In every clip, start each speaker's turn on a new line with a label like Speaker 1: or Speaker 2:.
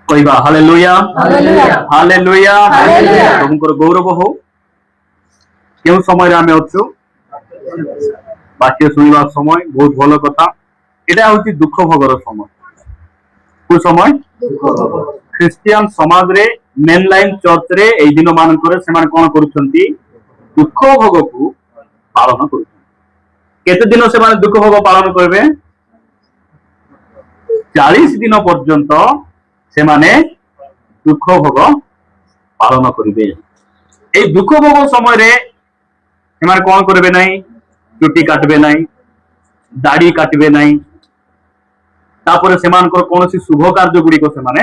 Speaker 1: କହିବା hallelujah
Speaker 2: Hallelujah.
Speaker 1: Hallelujah
Speaker 2: Hallelujah.
Speaker 1: ପ୍ରଭୁଙ୍କର ଗୌରବ ହଉ। କେଉଁ ସମୟରେ ଆମେ ଅଛୁ? ବାକ୍ୟ ଶୁଣିବା ସମୟ। ବହୁତ ଭଲ କଥା। ଏଇଟା ହଉଛି ଦୁଃଖ ଭୋଗର ସମୟ। କୋଉ ସମୟ? ଖ୍ରୀଷ୍ଟିଆନ ସମାଜରେ ମେନ୍ ଲାଇନ୍ ଚର୍ଚ୍ଚରେ ଏଇ ଦିନ ମାନଙ୍କରେ ସେମାନେ କଣ କରୁଛନ୍ତି? ଦୁଃଖ ଭୋଗକୁ ପାଳନ କରୁଛନ୍ତି। କେତେ ଦିନ ସେମାନେ ଦୁଃଖ ଭୋଗ ପାଳନ କରିବେ? 40 ଦିନ ପର୍ଯ୍ୟନ୍ତ ସେମାନେ ଦୁଃଖ ଭୋଗ ପାଳନ କରିବେ। এই দুঃখ ভোগ সময়ে ସେମାନେ କଣ କରିବେ ନାହିଁ? ଚୁଟି କାଟିବେ ନାହିଁ, ଦାଢି କାଟିବେ ନାହିଁ। ତାପରେ ସେମାନଙ୍କର କୌଣସି ଶୁଭ କାର୍ଯ୍ୟ ଗୁଡିକ ସେମାନେ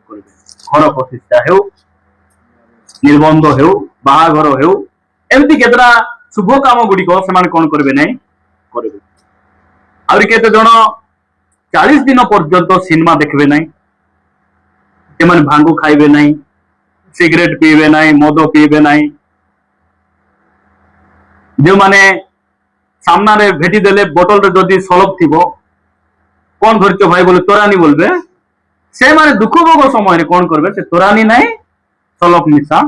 Speaker 1: କରିବେ। ଘର ପ୍ରତିଷ୍ଠା ହେଉ, ନିର୍ବନ୍ଧ ହେଉ, ବାହାଘର ହେଉ, ଏମିତି କେତେଟା ଶୁଭ କାମ ଗୁଡିକ ସେମାନେ କଣ କରିବେ ନାହିଁ? କରିବେ। ଆହୁରି କେତେ ଜଣ 40 ଦିନ ପର୍ଯ୍ୟନ୍ତ ସିନେମା ଦେଖିବେ ନାହିଁ, ସେମାନେ ଭାଙ୍ଗ ଖାଇବେ ନାହିଁ, ସିଗରେଟ ପିଇବେ ନାହିଁ, ମଦ ପିଇବେ ନାହିଁ। ଯେଉଁମାନେ ସାମ୍ନାରେ ଭେଟି ଦେଲେ ବୋତଲରେ ଯଦି ସଲପ ଥିବ, କଣ ଧରିଛ ଭାଇ ବୋଲେ ତୋରାନୀ ବୋଲବେ, ସେମାନେ ଦୁଃଖ ଭୋଗ ସମୟରେ କଣ କରିବେ? ସେ ତୋରାନୀ ନାହିଁ, ସଲପ ମିଶା।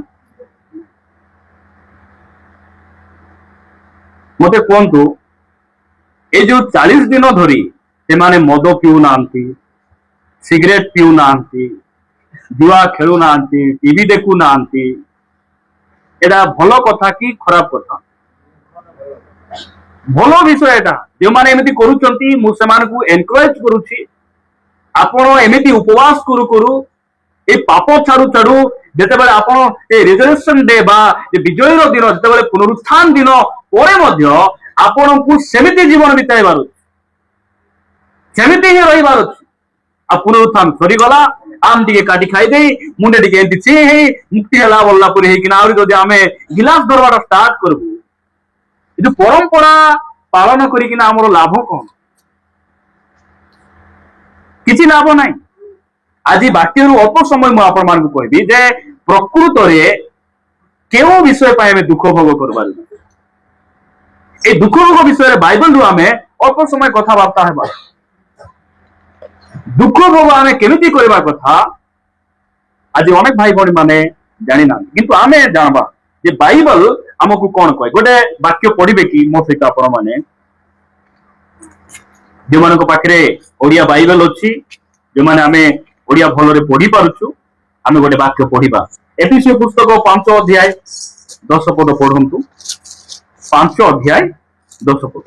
Speaker 1: ମତେ କୁହନ୍ତୁ, এই ଯୋଉ 40 ଦିନ ଧରି ସେମାନେ ମଦ ପିଉନାହାନ୍ତି, ସିଗରେଟ ପିଉନାହାନ୍ତି, ଜୁଆ ଖେଳୁନାହାନ୍ତି, ଟିଭି ଦେଖୁନାହାନ୍ତି, ଏଟା ଭଲ କଥା କି ଖରାପ କଥା? ଭଲ ବିଷୟ ଏଟା। ଯେଉଁମାନେ ଏମିତି କରୁଛନ୍ତି ମୁଁ ସେମାନଙ୍କୁ ଏନକରେଜ କରୁଛି, ଆପଣ ଏମିତି ଉପବାସ କରୁ କରୁ এই ପାପ ଛାଡୁ ଛାଡୁ ଯେତେବେଳେ ଆପଣ এই ରେଜରେକ୍ସନ ଡେ ବା ବିଜୟର ଦିନ, ଯେତେବେଳେ ପୁନରୁତ୍ଥାନ ଦିନ ପରେ ମଧ୍ୟ ଆପଣଙ୍କୁ ସେମିତି ଜୀବନ ବିତାଇବାର ଅଛି, ସେମିତି ହିଁ ରହିବାର ଅଛି। ଆଉ ପୁନରୁତ୍ଥାନ ସରିଗଲା, ଆମେ ଟିକେ କାଟି ଖାଇଦେଇ ମୁଣ୍ଡେ ଟିକେ ଏମିତି ଚି ହେଇ ମୁକ୍ତି ହେଲା ବୋଲିଲା ପରି ହେଇକିନା ଆହୁରି ଯଦି ଆମେ ଗିଲାସ ଧରବାଟା ଷ୍ଟାର୍ଟ କରିବୁ, ଏ ଯୋଉ ପରମ୍ପରା ପାଳନ କରିକିନା ଆମର ଲାଭ କଣ? କିଛି ଲାଭ ନାହିଁ। ଆଜି ବାକ୍ୟରୁ ଅଳ୍ପ ସମୟ ମୁଁ ଆପଣମାନଙ୍କୁ କହିବି ଯେ ପ୍ରକୃତରେ କେଉଁ ବିଷୟ ପାଇଁ ଆମେ ଦୁଃଖ ଭୋଗ କରିବାର? এই ଦୁଃଖ ଭୋଗ ବିଷୟରେ ବାଇବଲରୁ ଆମେ ଅଳ୍ପ ସମୟ କଥାବାର୍ତ୍ତା ହେବା। ଦୁଃଖ ଭୋଗ ଆମେ କେମିତି କରିବା କଥା ଆଜି ଅନେକ ଭାଇ ଭଉଣୀ ମାନେ ଜାଣିନାହାନ୍ତି, କିନ୍ତୁ ଆମେ ଜାଣବା ଯେ ବାଇବଲ ଆମକୁ କଣ କହେ। ଗୋଟେ ବାକ୍ୟ ପଢିବେ କି ମୋ ସହିତ ଆପଣ ମାନେ? ଯେଉଁମାନଙ୍କ ପାଖରେ ଓଡିଆ ବାଇବଲ ଅଛି, ଯେଉଁମାନେ ଆମେ ଓଡିଆ ଭଲରେ ପଢି ପାରୁଛୁ, ଆମେ ଗୋଟେ ବାକ୍ୟ ପଢିବା। ଏଫେସୀୟ ପୁସ୍ତକ 5 ଅଧ୍ୟାୟ 10 ପଦ ପଢନ୍ତୁ। 5 ଅଧ୍ୟାୟ 10 ପଦ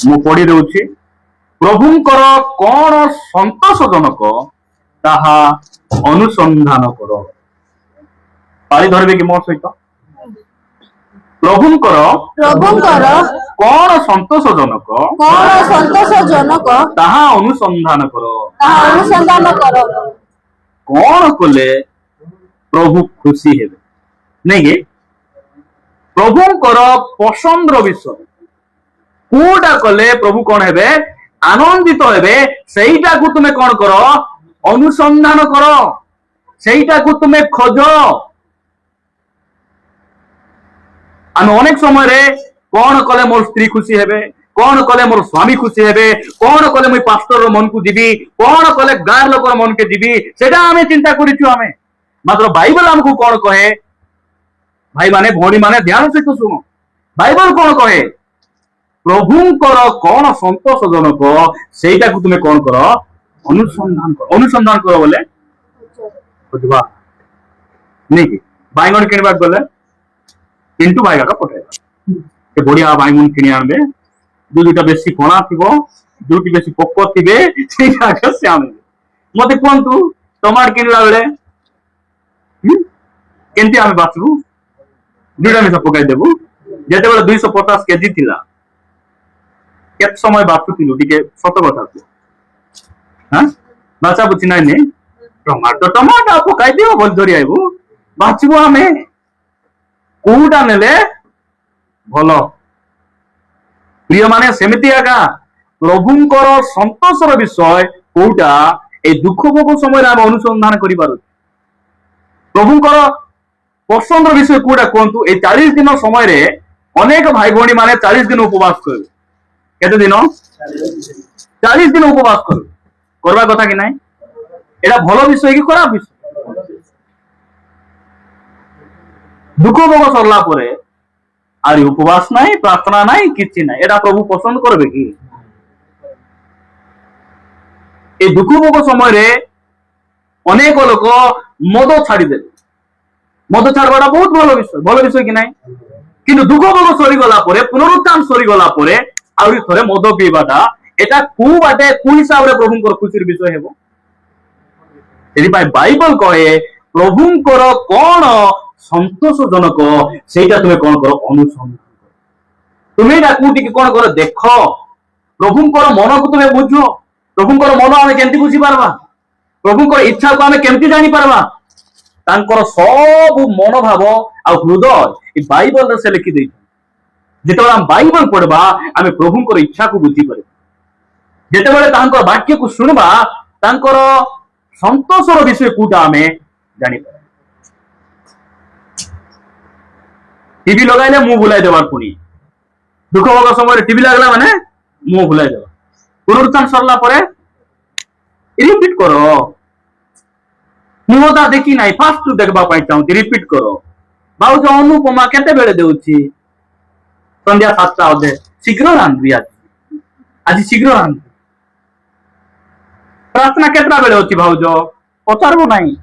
Speaker 1: ମୁଁ ପଢି ଦଉଛି। ପ୍ରଭୁଙ୍କର କଣ ସନ୍ତୋଷଜନକ ତାହା ଅନୁସନ୍ଧାନ କର। ପାଳି ଧରିବେ କି ମୋ ସହିତ? ପ୍ରଭୁଙ୍କର କଣ ସନ୍ତୋଷଜନକ ତାହା ଅନୁସନ୍ଧାନ କର। କଣ କଲେ ପ୍ରଭୁ ଖୁସି ହେବେ? ନାଇଁ କି? ପ୍ରଭୁଙ୍କର ପସନ୍ଦର ବିଷୟ କୋଉଟା କଲେ ପ୍ରଭୁ କଣ ହେବେ? ଆନନ୍ଦିତ ହେବେ। ସେଇଟାକୁ ତୁମେ କଣ କର? ଅନୁସନ୍ଧାନ କର, ସେଇଟାକୁ ତୁମେ ଖୋଜ। ଆମେ ଅନେକ ସମୟରେ କଣ କଲେ ମୋର ସ୍ତ୍ରୀ ଖୁସି ହେବେ, କଣ କଲେ ମୋର ସ୍ୱାମୀ ଖୁସି ହେବେ, କଣ କଲେ ମୁଁ ପାଷ୍ଟରର ମନକୁ ଯିବି, କଣ କଲେ ଗାଁ ଲୋକର ମନକେ ଯିବି, ସେଟା ଆମେ ଚିନ୍ତା କରିଛୁ ଆମେ। ମାତ୍ର ବାଇବଲ ଆମକୁ କଣ କହେ? ଭାଇ ମାନେ ଭଉଣୀ ମାନେ ଧ୍ୟାନ ସହିତ ଶୁଣ। ବାଇବଲ କଣ କହେ? ପ୍ରଭୁଙ୍କର କଣ ସନ୍ତୋଷଜନକ ସେଇଟାକୁ ତୁମେ କଣ କର? ଅନୁସନ୍ଧାନ କର। ଅନୁସନ୍ଧାନ କର ବୋଲେ ବୁଝିବା ନାଇଁ କି? ବାଇଗଣ କିଣିବାକୁ ଗଲେ ପିଣ୍ଟୁ ଭାଇ ଗାକ ପଠେଇବା, ସେ ବଢିଆ ବାଇଗଣ କିଣି ଆଣିବେ। ଯୋଉଟା ବେଶୀ କଣା ଥିବ, ଯୋଉଠି ବେଶୀ ପୋକ ଥିବେ, ସେଇଟା ସେ ଆଣିବେ। ମତେ କୁହନ୍ତୁ, ଟମାଟୋ କିଣିଲା ବେଳେ କେମିତି ଆମେ ବାଛିବୁ? ଦୁଇଟା ମିଶା ପକାଇଦେବୁ। ଯେତେବେଳେ 250 କେଜି ଥିଲା, କେତେ ସମୟ ବାଛୁଥିଲୁ? ଟିକେ ସତ କଥା କୁହ। ବାଛା ବୁଛି ନାଇଁ, ଟମାଟୋ ପକାଇଦିଅ ବୋଲି ଧରି ଆଇବୁ, ବାଛିବୁ ଆମେ କୋଉଟା ନେଲେ ଭଲ। ପ୍ରିୟ ମାନେ ସେମିତି ଆକା ପ୍ରଭୁଙ୍କର ସନ୍ତୋଷର ବିଷୟ କୋଉଟା, এই ଦୁଃଖ ଭୋଗ ସମୟରେ ଆମେ ଅନୁସନ୍ଧାନ କରିପାରୁଛୁ। ପ୍ରଭୁଙ୍କର ପସନ୍ଦର ବିଷୟ କୋଉଟା କୁହନ୍ତୁ? এই 40 ଦିନ ସମୟରେ ଅନେକ ଭାଇ ଭଉଣୀ ମାନେ 40 ଦିନ ଉପବାସ କରିବେ। କେତେ ଦିନ? 40 ଦିନ ଉପବାସ କରିବେ। କରିବା କଥା କି ନାହିଁ? এটা ভালো বিষয় কি খারাপ বিষয়? দুঃখ ভোগ সরলা পরে আর উপবাস নাই, প্রার্থনা নাই, কিছু নাই, এটা প্রভু পছন্দ করবে কি? এই দুঃখ ভোগ সময় অনেক লোক মদ ছাড়িদেবে। মদ ছাড়বাটা বহুত ভালো বিষয় কি নাই? কিন্তু দুঃখ ভোগ সরিগলা পরে, পুনরুত্থান সরিগলা পরে আହୁରି ଥରେ মদ ପିଇବାଟା এটা কু বাটে কু হিসাବରେ প্রভুଙ୍କର ଖୁସିର ବିଷୟ ହେବ। ସେଥିପାଇଁ ବାଇବଲ କହେ ପ୍ରଭୁଙ୍କର କଣ ସନ୍ତୋଷଜନକ ସେଇଟା ତୁମେ କଣ କର, ଅନୁସନ୍ଧାନ କର। ତୁମେ ତାକୁ ଟିକେ କଣ କର, ଦେଖ। ପ୍ରଭୁଙ୍କର ମନକୁ ତୁମେ ବୁଝ। ପ୍ରଭୁଙ୍କର ମନ ଆମେ କେମିତି ବୁଝିପାରବା? ପ୍ରଭୁଙ୍କର ଇଚ୍ଛାକୁ ଆମେ କେମିତି ଜାଣିପାରବା? ତାଙ୍କର ସବୁ ମନୋଭାବ ଆଉ ହୃଦୟ ଏ ବାଇବଲରେ ସେ ଲେଖିଦେଇଛନ୍ତି। ଯେତେବେଳେ ଆମେ ବାଇବଲ ପଢିବା ଆମେ ପ୍ରଭୁଙ୍କର ଇଚ୍ଛାକୁ ବୁଝିପାରିବା। ଯେତେବେଳେ ତାଙ୍କର ବାକ୍ୟକୁ ଶୁଣିବା ତାଙ୍କର ସନ୍ତୋଷର ବିଷୟ କୋଉଟା ଆମେ ଜାଣିପାରିବା। টিভি লগাইলে মুখ ভুলাই দেবার, পুনি দুঃখ ভোগ সময় টিভি লাগলা মানে মুখ ভুলাই দেবা। পুনরুত্থান সরলা পরে রিপিট কর। ମୁଁ ତା ଦେଖି ନାହିଁ, ଫାଷ୍ଟ ଦେଖିବା ପାଇଁ ଚାହୁଁଛି, ରିପିଟ କର। ଭାଉଜ ଅନୁପମା କେତେବେଳେ ଦେଉଛି? ସନ୍ଧ୍ୟା 7ଟା ଅଧେ। ଶୀଘ୍ର ରାନ୍ଧିବି ଆଜି ଶୀଘ୍ର ରାନ୍ଧିବି। ପ୍ରାର୍ଥନା କେତେଟା ବେଳେ ଅଛି ଭାଉଜ? ପଚାରିବ ନାହିଁ।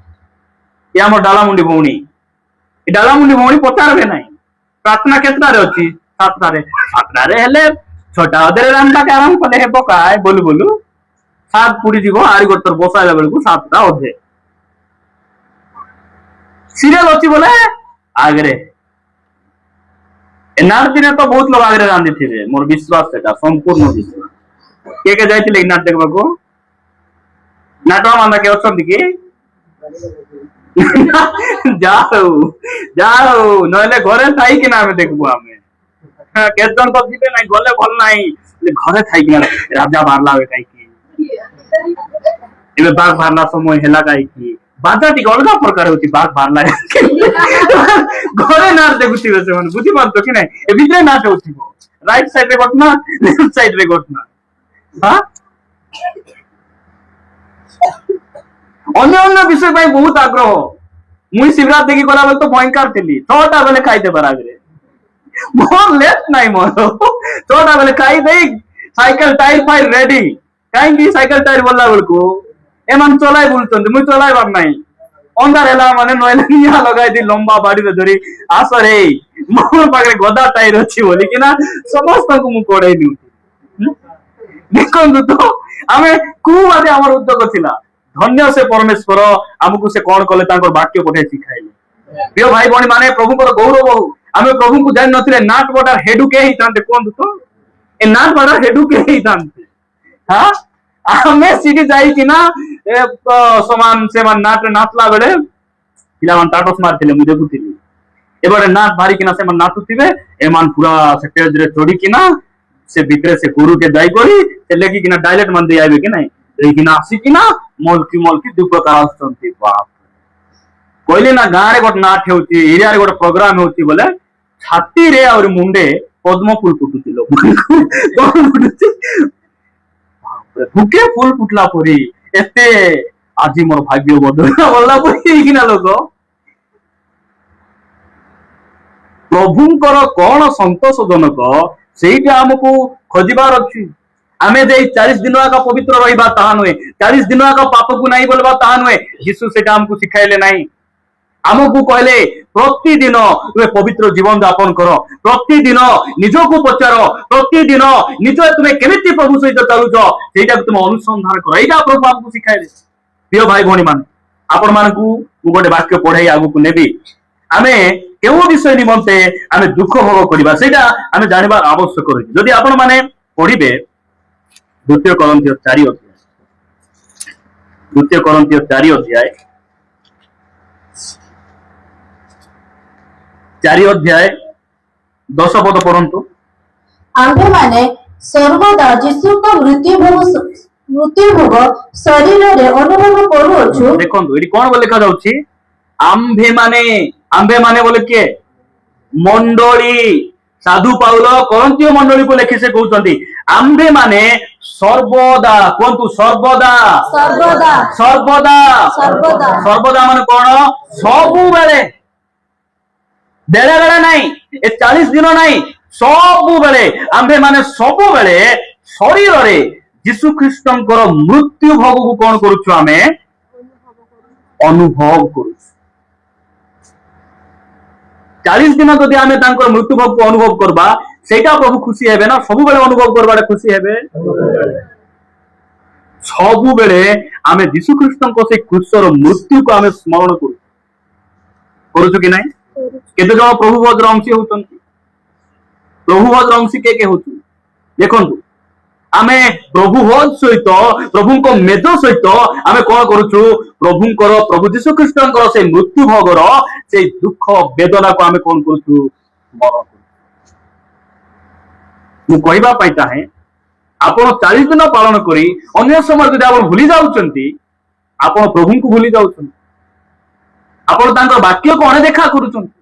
Speaker 1: ଏ ଆମ ଡାଲାମୁଣ୍ଡି ଭଉଣୀ, ଏ ଡାଲାମୁଣ୍ଡି ଭଉଣୀ ପଚାରିବେ ନାହିଁ। ପ୍ରାର୍ଥନା କେତେଟାରେ ଅଛି? 7ଟାରେ। 7ଟାରେ ହେଲେ 6ଟା ଅଧେରେ ରାନ୍ଧିବାକେ ଆରମ୍ଭ କଲେ ହେବ କାଏ? ବୋଲୁ ବୋଲୁ 7 ପୁଡିଯିବ। ଆରି ଗୋଟେ ଥର ବସାଇଲା ବେଳକୁ 7ଟା ଅଧେ। ସିରିଏଲ ଅଛି ବୋଲେ ଆଗରେ। ଏନାର ଦିନେ ତ ବହୁତ ଲୋକ ଆଗରେ ରାନ୍ଧିଥିବେ, ମୋର ବିଶ୍ୱାସ, ସେଟା ସମ୍ପୂର୍ଣ୍ଣ ବିଶ୍ୱାସ। କିଏ କିଏ ଯାଇଥିଲେ କି ନାଟ ଦେଖିବାକୁ? ନାଟକ ମାନେ କିଏ ଅଛନ୍ତି କି? ଯାଉ ନହେଲେ ଘରେ ଥାଇକିନା ଆମେ ଦେଖିବୁ। ଆମେ କେତେ ଜଣ ତ ଯିବେ ନାହିଁ, ଗଲେ ଭଲ ନାହିଁ, ଘରେ ଥାଇକିନା ରାଜା ବାହାରିଲା କାହିଁକି, ଏବେ ବାଘ ବାହାରିଲା ସମୟ ହେଲା କାହିଁକି, ବାଜା ଟିକେ ଅଲଗା ପ୍ରକାର ହଉଛି। ବାଘ ବାହାରିଲା ଘରେ ନାଚ ଦେଖୁଥିବେ ସେମାନେ, ବୁଝିପାରୁଛ କି ନାଇଁ? ଏ ଭିତରେ ନାଚ ହଉଥିବ, ରାଇଟ ସାଇଡ ରେ ଘଟଣା, ଲେଫ୍ଟ ସାଇଡ ରେ ଘଟଣା। ଅନ୍ୟ ଅନ୍ୟ ବିଷୟ ପାଇଁ ବହୁତ ଆଗ୍ରହ। ମୁଇଁ ଶିବରାତ ଦେଖି ଗଲା ବେଳେ ତ ଭୟଙ୍କର ଥିଲି। 6ଟା ବେଳେ ଖାଇଦେବାର ଆଗରେ ମୋର ଲେଟ୍ ନାହିଁ। ମୋର 6ଟା ବେଳେ ଖାଇଦେଇ ସାଇକେଲ ଟାୟାର ଫାୟାର ରେଡି। କାହିଁକି? ସାଇକେଲ ଟାୟାର ଗଲା ବେଳକୁ ଏମାନେ ଚଲାଇ ବୁଲୁଛନ୍ତି, ମୁଇଁ ଚଲାଇବାର ନାହିଁ। ଅନ୍ଧାର ହେଲା ମାନେ ନହେଲେ ନିଆଁ ଲଗାଇଦି ଲମ୍ବା ବାଡିରେ ଧରି ଆସରେ ମୋ ପାଖରେ ଗଦା ଟାୟାର ଅଛି ବୋଲିକିନା ସମସ୍ତଙ୍କୁ ମୁଁ କଢେଇ ଦେଉଛି। ଦେଖନ୍ତୁ ତ ଆମେ କୋଉ ବାଦେ ଆମର ଉଦ୍ୟୋଗ ଥିଲା। ଧନ୍ୟ ସେ ପରମେଶ୍ୱର, ଆମକୁ ସେ କଣ କଲେ? ତାଙ୍କର ବାକ୍ୟ ପଠେଇ ଶିଖାଇଲେ। ପ୍ରିୟ ଭାଇ ଭଉଣୀ ମାନେ, ପ୍ରଭୁଙ୍କର ଗୌରବ ହଉ। ଆମେ ପ୍ରଭୁଙ୍କୁ ଜାଣିନଥିଲେ ନାଟ ବଟାର ହେଡୁ କେ ହେଇଥାନ୍ତେ? କୁହନ୍ତୁ ତ, ଏ ନାଟ ବଟାର ହେଡୁ କେ ହେଇଥାନ୍ତେ? ଆମେ ସେଠି ଯାଇକିନା ସମାନ ସେମାନେ ନାଟରେ ନାଚଲା ବେଳେ ପିଲାମାନେ ଟାଟସ ମାରିଥିଲେ, ମୁଁ ଦେଖୁଥିଲି। ଏବାরে ନାଟ ବାହାରିକିନା ସେମାନେ ନାଚୁଥିବେ, ଏମାନେ ପୁରା ସେ ଷ୍ଟେଜରେ ଚଢିକିନା ସେ ଭିତରେ ସେ ଗୁରୁକେ ଯାଇକରି ସେ ଲେଖିକିନା ଡାଇଲେକ୍ଟ ମାନେ ଦେଇ ଆଇବେ କି ନାଇଁ, ଦେଇକିନା ଆସିକିନା ମଲକି ମଲକି 2 ପ୍ରକାର ଆସୁଛନ୍ତି। ବାପ କହିଲେ ନା, ଗାଁରେ ଗୋଟେ ନାଟ ହେଉଛି, ଏରିଆରେ ଗୋଟେ ପ୍ରୋଗ୍ରାମ ହେଉଛି ବୋଲେ ଛାତିରେ ଆହୁରି ମୁଣ୍ଡେ ପଦ୍ମ ଫୁଲ ଫୁଟୁଛି। ଲୋକ ବୁକେ ଫୁଲ ଫୁଟିଲା ପରି, ଏତେ ଆଜି ମୋର ଭାଗ୍ୟ ବଦଳିଲା ବଦଲା ପରି ହେଇକିନା ଲୋକ। ପ୍ରଭୁଙ୍କର କଣ ସନ୍ତୋଷଜନକ ସେଇଟା ଆମକୁ ଖୋଜିବାର ଅଛି। ଆମେ ଯେ 40 ଦିନ ଆଗ ପବିତ୍ର ରହିବା ତାହା ନୁହେଁ, 40 ଦିନ ଆଗ ପାପକୁ ନାହିଁ ବୋଲବା ତାହା ନୁହେଁ। ଯୀଶୁ ସେଟା ଆମକୁ ଶିଖାଇଲେ ନାହିଁ। ଆମକୁ କହିଲେ ପ୍ରତିଦିନ ତୁମେ ପବିତ୍ର ଜୀବନ ଯାପନ କର, ପ୍ରତିଦିନ ନିଜକୁ ପଚାର, ପ୍ରତିଦିନ ନିଜ ତୁମେ କେମିତି ପ୍ରଭୁ ସହିତ ଚାଲୁଛ ସେଇଟାକୁ ତୁମେ ଅନୁସନ୍ଧାନ କର। ଏଇଟା ପ୍ରଭୁ ଆମକୁ ଶିଖାଇଲେ। ପ୍ରିୟ ଭାଇ ଭଉଣୀ ମାନେ, ଆପଣ ମାନଙ୍କୁ ମୁଁ ଗୋଟେ ବାକ୍ୟ ପଢେଇ ଆଗକୁ ନେବି। ଆମେ କେଉଁ ବିଷୟ ନିମନ୍ତେ ଆମେ ଦୁଃଖ ଭୋଗ କରିବା ସେଇଟା ଆମେ ଜାଣିବା ଆବଶ୍ୟକ ରହିଛି। ଯଦି ଆପଣ ମାନେ ପଢିବେ 2 କରନ୍ଥୀୟ 4 ଅଧ୍ୟାୟ, 2 କରନ୍ଥୀୟ 4 ଅଧ୍ୟାୟ 10 ପଦ ପଢନ୍ତୁ।
Speaker 2: ଆମ୍ଭେମାନେ ସର୍ବଦା ଯୀଶୁଙ୍କ ମୃତ୍ୟୁଭୋଗ ଶରୀରରେ ଅନୁଭବ କରୁଅଛୁ।
Speaker 1: ଦେଖନ୍ତୁ ଏଠି କଣ ଲେଖା ଯାଉଛି? ଆମ୍ଭେମାନେ। ଆମ୍ଭେମାନେ ବୋଲେ କିଏ? ମଣ୍ଡଳୀ। ସାଧୁ ପାଉଲ କରନ୍ତୀୟ ମଣ୍ଡଳୀକୁ ଲେଖି ସେ କହୁଛନ୍ତି ଆମ୍ଭେମାନେ ସର୍ବଦା କୁହନ୍ତୁ ସର୍ବଦା
Speaker 2: ସର୍ବଦା
Speaker 1: ସର୍ବଦା
Speaker 2: ସର୍ବଦା
Speaker 1: ସର୍ବଦା ମାନେ କଣ? ସବୁବେଳେ, ବେଳେ ବେଳେ ନାହିଁ, ଏ 40 ଦିନ ନାହିଁ, ସବୁବେଳେ ଆମ୍ଭେ ମାନେ ସବୁବେଳେ ଶରୀରରେ ଯୀଶୁ ଖ୍ରୀଷ୍ଟଙ୍କର ମୃତ୍ୟୁ ଭୋଗକୁ କଣ କରୁଛୁ? ଆମେ ଅନୁଭବ କରୁଛୁ। 40 ଦିନ ଯଦି ଆମେ ତାଙ୍କର ମୃତ୍ୟୁ ଭୋଗକୁ ଅନୁଭବ କରିବା, ସେଇଟା ପ୍ରଭୁ ଖୁସି ହେବେ ନା? ସବୁବେଳେ ଅନୁଭବ କରିବାଟା ଖୁସି ହେବେ? ସବୁବେଳେ ଆମେ ଯୀଶୁ ଖ୍ରୀଷ୍ଟଙ୍କ ସେଇ କ୍ରୁଶର ମୃତ୍ୟୁକୁ ଆମେ ସ୍ମରଣ କରୁଛୁ କି ନାହିଁ? କେତେ ଜଣ ପ୍ରଭୁ ଭୋଜର ଅଂଶୀ ହଉଛନ୍ତି? ପ୍ରଭୁ ଭୋଜର ଅଂଶୀ କେ ହଉଛନ୍ତି? ଦେଖନ୍ତୁ, ଆମେ ପ୍ରଭୁ ଭୋଜ ସହିତ, ପ୍ରଭୁଙ୍କ ମେଦ ସହିତ ଆମେ କଣ କରୁଛୁ? ପ୍ରଭୁ ଯୀଶୁ ଖ୍ରୀଷ୍ଟଙ୍କର ସେଇ ମୃତ୍ୟୁ ଭୋଗର ସେଇ ଦୁଃଖ ବେଦନାକୁ ଆମେ କଣ କରୁଛୁ? ସ୍ମରଣ କରୁଛୁ। ମୁଁ କହିବା ପାଇଁ ଚାହେଁ, ଆପଣ 40 ଦିନ ପାଳନ କରି ଅନ୍ୟ ସମୟରେ ଯଦି ଆପଣ ଭୁଲି ଯାଉଛନ୍ତି, ଆପଣ ପ୍ରଭୁଙ୍କୁ ଭୁଲି ଯାଉଛନ୍ତି, ଆପଣ ତାଙ୍କର ବାକ୍ୟକୁ ଅଣଦେଖା କରୁଛନ୍ତି।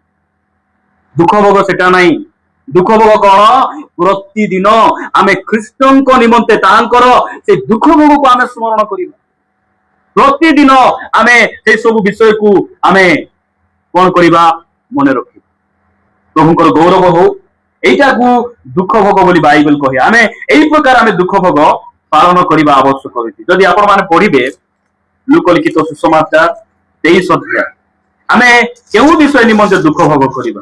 Speaker 1: ଦୁଃଖ ଭୋଗ ସେଟା ନାହିଁ। ଦୁଃଖ ଭୋଗ କଣ? ପ୍ରତିଦିନ ଆମେ ଖ୍ରୀଷ୍ଟଙ୍କ ନିମନ୍ତେ ତାଙ୍କର ସେ ଦୁଃଖ ଭୋଗକୁ ଆମେ ସ୍ମରଣ କରିବା। ପ୍ରତିଦିନ ଆମେ ସେଇ ସବୁ ବିଷୟକୁ ଆମେ କଣ କରିବା? ମନେ ରଖିବା। ପ୍ରଭୁଙ୍କର ଗୌରବ ହଉ। এইটাକୁ ଦୁଃଖ ଭୋଗ ବୋଲି ବାଇବେଲ କହେ। ଆମେ ଏଇ ପ୍ରକାର ଆମେ ଦୁଃଖ ଭୋଗ ପାଳନ କରିବା ଆବଶ୍ୟକ ହୋଇଛି। ଯଦି ଆପଣ ମାନେ ପଢିବେ ଲୁକ ଲିଖିତ ସୁସମାଚାର 23 ଅଧ୍ୟାୟ, ଆମେ କେଉଁ ବିଷୟ ନିମନ୍ତେ ଦୁଃଖ ଭୋଗ କରିବା,